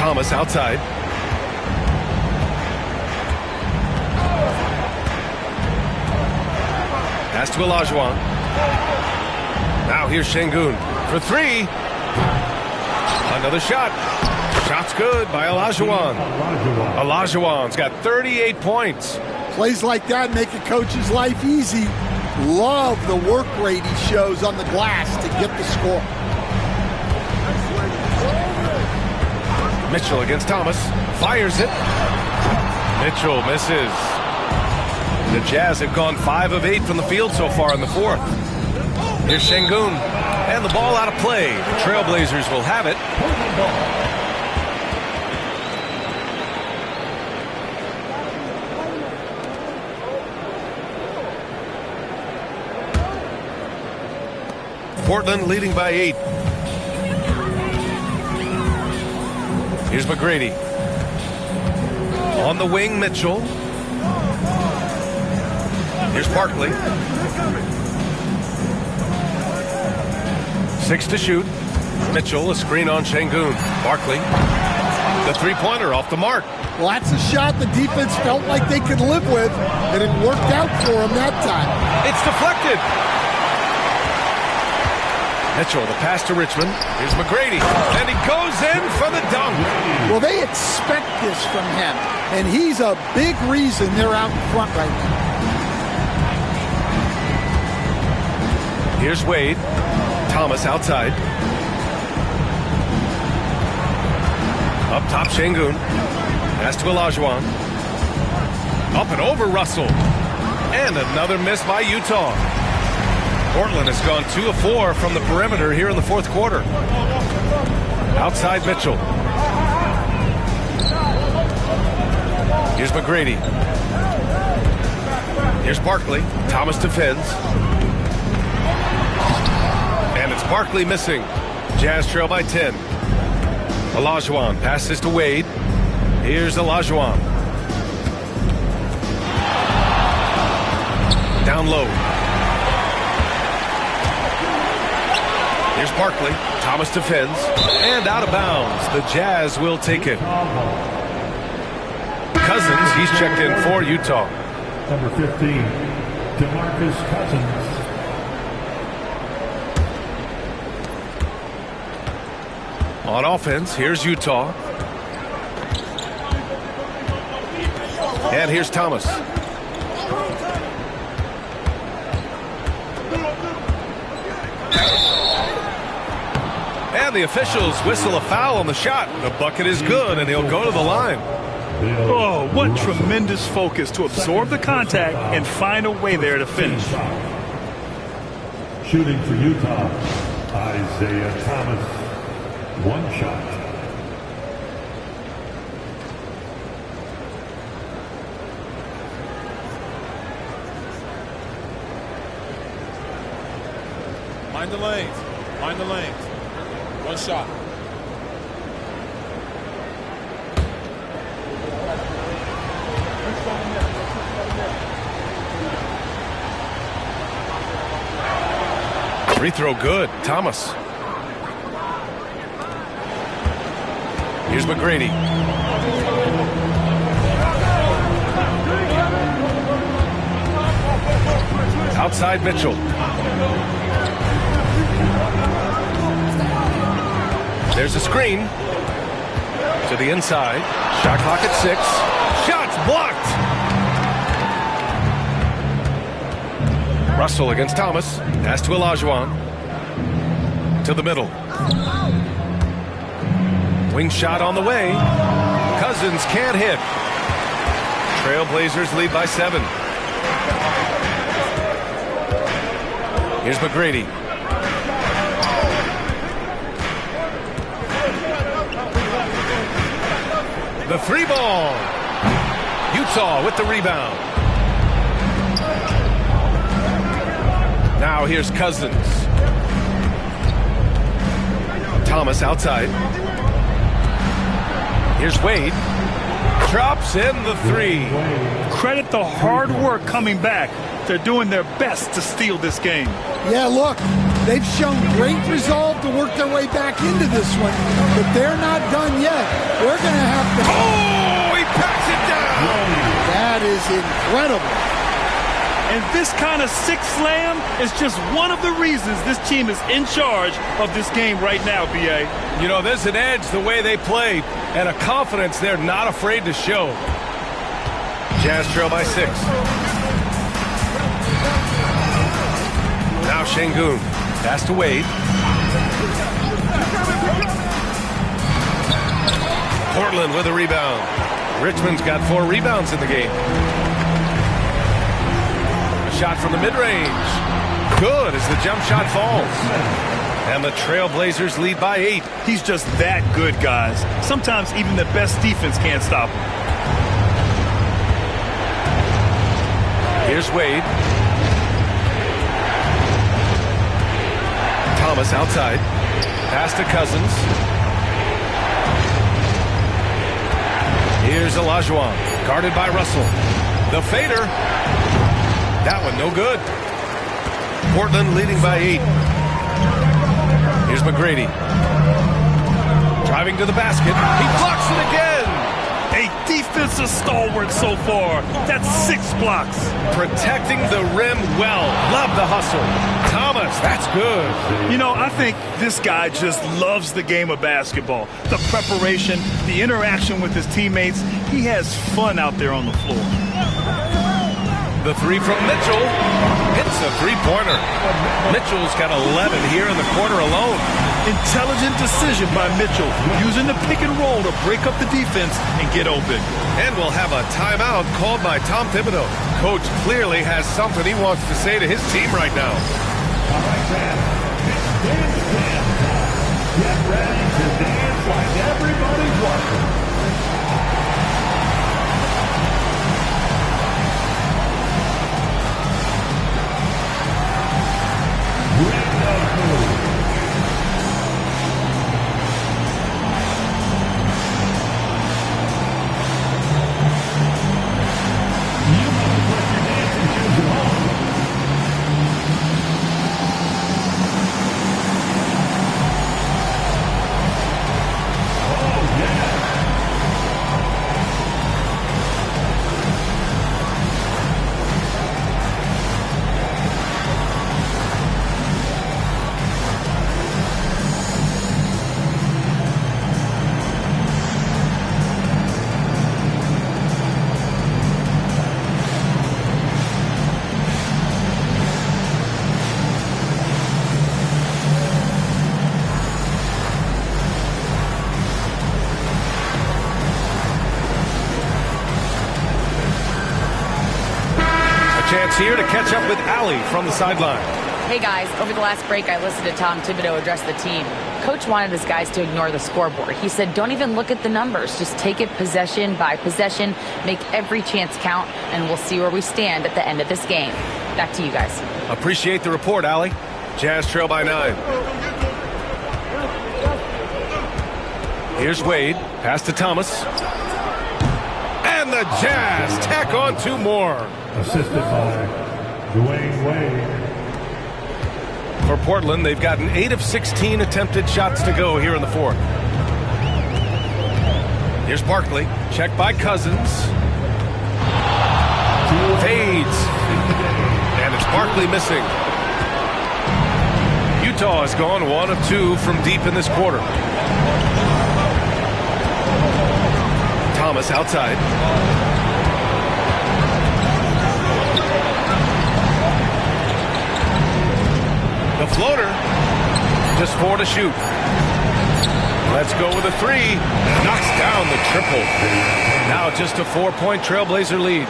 Thomas outside. Pass to Olajuwon. Now here's Şengün for 3. Another shot. Shot's good by Olajuwon. Olajuwon's got 38 points. Plays like that make a coach's life easy. Love the work rate he shows on the glass to get the score. Mitchell against Thomas. Fires it. Mitchell misses. The Jazz have gone 5 of 8 from the field so far in the fourth. Here's Şengün. And the ball out of play. The Trailblazers will have it. Portland leading by 8. Here's McGrady. On the wing, Mitchell. Here's Barkley. 6 to shoot. Mitchell, a screen on Şengün. Barkley. The three-pointer off the mark. Well, that's a shot the defense felt like they could live with, and it worked out for them that time. It's deflected. Mitchell, the pass to Richmond. Here's McGrady. And he goes in for the dunk. Well, they expect this from him, and he's a big reason they're out in front right now. Here's Wade. Thomas outside. Up top, Şengün. Pass to Olajuwon. Up and over Russell. And another miss by Utah. Portland has gone 2 of 4 from the perimeter here in the fourth quarter. Outside Mitchell. Here's McGrady. Here's Barkley. Thomas defends. And it's Barkley missing. Jazz trail by 10. Olajuwon passes to Wade. Here's Olajuwon. Down low. Here's Barkley. Thomas defends. And out of bounds. The Jazz will take it. Cousins, he's checked in for Utah. Number 15, DeMarcus Cousins. On offense, here's Utah. And here's Thomas. And the officials whistle a foul on the shot. The bucket is good, and he'll go to the line. Oh, what tremendous focus to absorb the contact and find a way there to finish. Shooting for Utah, Isaiah Thomas. One shot. Mind the lanes. Mind the lanes. One shot. Free throw good. Thomas. Here's McGrady. Outside Mitchell. There's a screen to the inside. Shot clock at 6. Shots blocked. Russell against Thomas. Pass to Olajuwon. To the middle. Wing shot on the way. Cousins can't hit. Trailblazers lead by 7. Here's McGrady. The 3 ball. Utah with the rebound. Now here's Cousins. Thomas outside. Here's Wade. Drops in the 3. Credit the hard work coming back. They're doing their best to steal this game. Yeah, look, they've shown great resolve to work their way back into this one, but they're not done yet. They're going to have to... Oh, he packs it down! That is incredible. And this kind of six slam is just one of the reasons this team is in charge of this game right now, B.A. You know, there's an edge the way they play and a confidence they're not afraid to show. Jazz trail by 6. Now Şengün. Pass to Wade. Portland with a rebound. Richmond's got 4 rebounds in the game. A shot from the mid-range. Good as the jump shot falls. And the Trailblazers lead by 8. He's just that good, guys. Sometimes even the best defense can't stop him. Here's Wade. Thomas outside. Pass to Cousins. Here's Olajuwon. Guarded by Russell. The fader. That one no good. Portland leading by 8. Here's McGrady. Driving to the basket. He blocks it again. A defensive stalwart so far. That's 6 blocks. Protecting the rim well. Love the hustle. Thomas, that's good. You know, I think this guy just loves the game of basketball. The preparation, the interaction with his teammates. He has fun out there on the floor. The 3 from Mitchell. Hits a 3-pointer. Mitchell's got 11 here in the quarter alone. Intelligent decision by Mitchell, using the pick and roll to break up the defense and get open. And we'll have a timeout called by Tom Thibodeau. Coach clearly has something he wants to say to his team right now. All right, man. It's dance time. Get ready to dance like everybody's watching. Chance here to catch up with Allie from the sideline. Hey guys, over the last break I listened to Tom Thibodeau address the team. Coach wanted his guys to ignore the scoreboard. He said, don't even look at the numbers. Just take it possession by possession, make every chance count, and we'll see where we stand at the end of this game. Back to you guys. Appreciate the report, Allie. Jazz trail by 9. Here's Wade. Pass to Thomas. And the Jazz tack on 2 more. Assisted by Dwayne Wade. For Portland, they've gotten 8 of 16 attempted shots to go here in the 4th. Here's Barkley. Checked by Cousins. Fades. And it's Barkley missing. Utah has gone 1 of 2 from deep in this quarter. Thomas outside. The floater, just 4 to shoot. Let's go with a 3. Knocks down the triple. Now just a 4-point Trailblazer lead.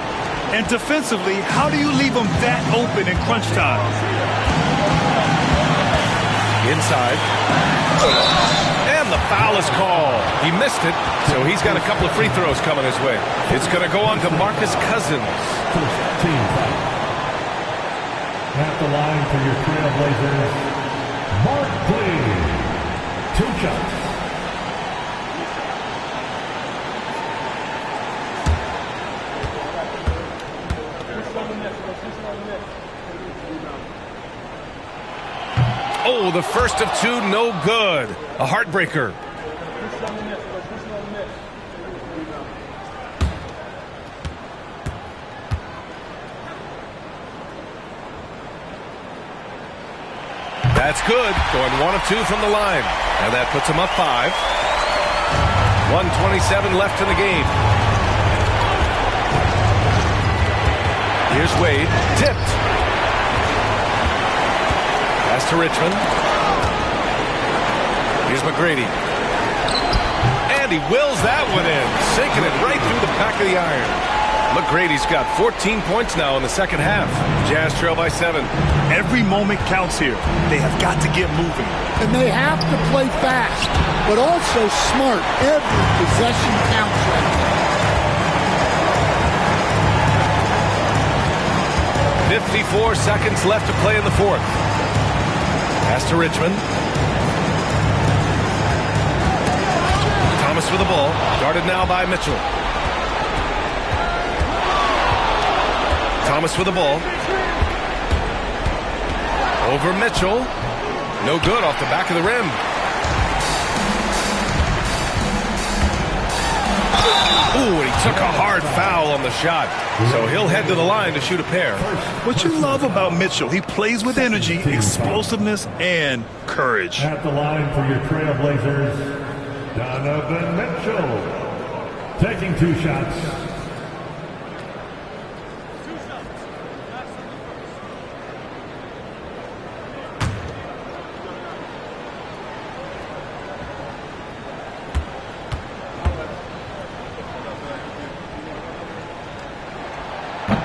And defensively, how do you leave them that open in crunch time? Inside. And the foul is called. He missed it, so he's got a couple of free throws coming his way. It's going to go on to Marcus Cousins. At the line for your Trailblazers, Barkley. 2 shots. Oh, the first of 2, no good. A heartbreaker. That's good. Going 1 of 2 from the line. And that puts him up 5. 1:27 left in the game. Here's Wade. Tipped. Pass to Richmond. Here's McGrady. And he wills that one in. Sinking it right through the back of the iron. McGrady's got 14 points now in the second half. Jazz trail by 7. Every moment counts here. They have got to get moving. And they have to play fast, but also smart. Every possession counts right now. 54 seconds left to play in the 4th. Pass to Richmond. Thomas with the ball. Guarded now by Mitchell. Thomas with the ball. Over Mitchell. No good off the back of the rim. Ooh, and he took a hard foul on the shot. So he'll head to the line to shoot a pair. What you love about Mitchell, he plays with energy, explosiveness, and courage. At the line for your Trailblazers, Donovan Mitchell. Taking 2 shots.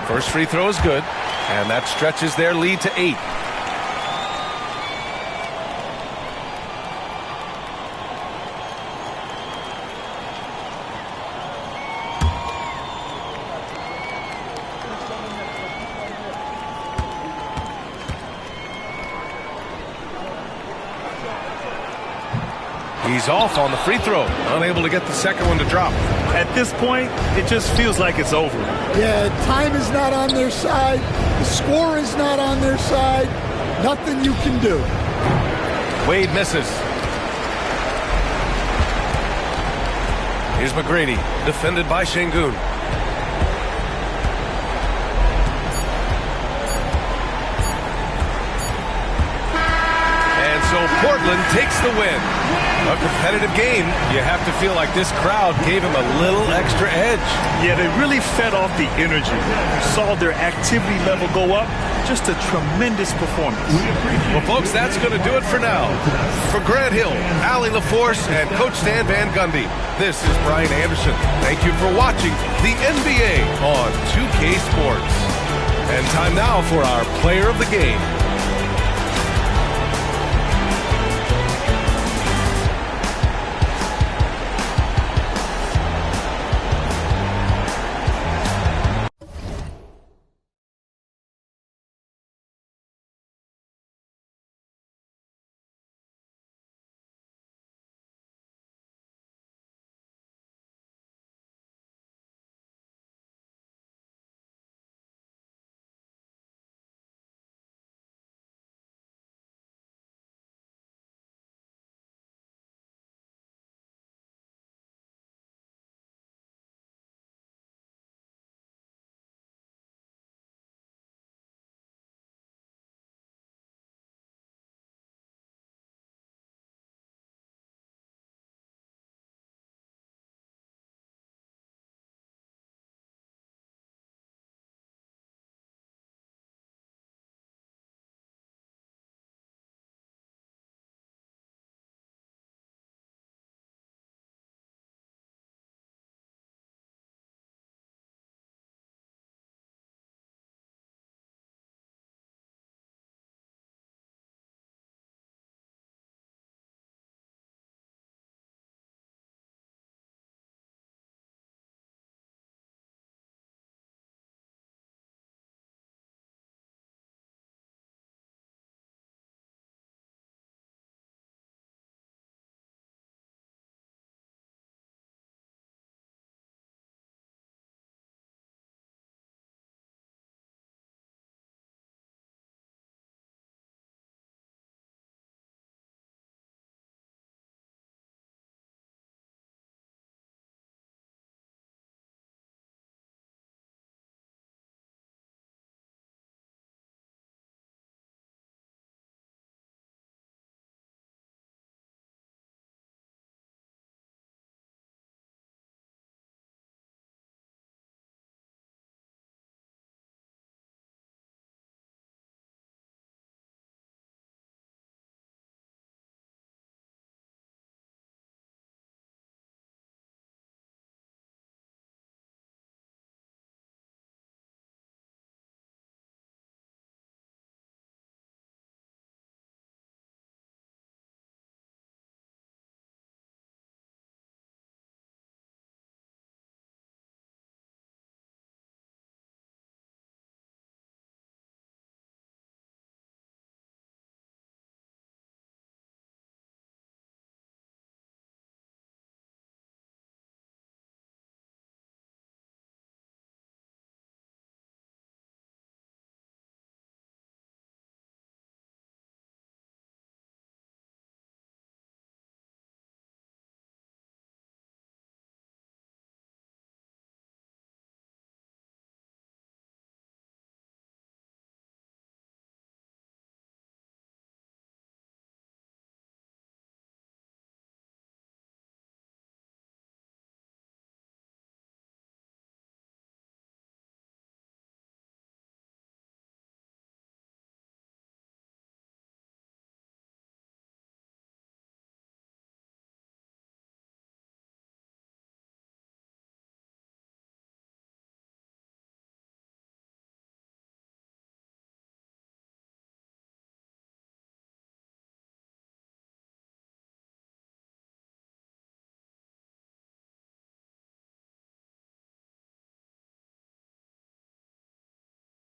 First free throw is good, and that stretches their lead to 8. He's off on the free throw, unable to get the second one to drop. At this point, it just feels like it's over. Yeah, time is not on their side. The score is not on their side. Nothing you can do. Wade misses. Here's McGrady, defended by Şengün. And so Portland takes the win. A competitive game. You have to feel like this crowd gave him a little extra edge. Yeah, they really fed off the energy. You saw their activity level go up. Just a tremendous performance. Well, folks, that's going to do it for now. For Grant Hill, Allie LaForce, and Coach Stan Van Gundy, this is Brian Anderson. Thank you for watching the NBA on 2K Sports. And Time now for our player of the game.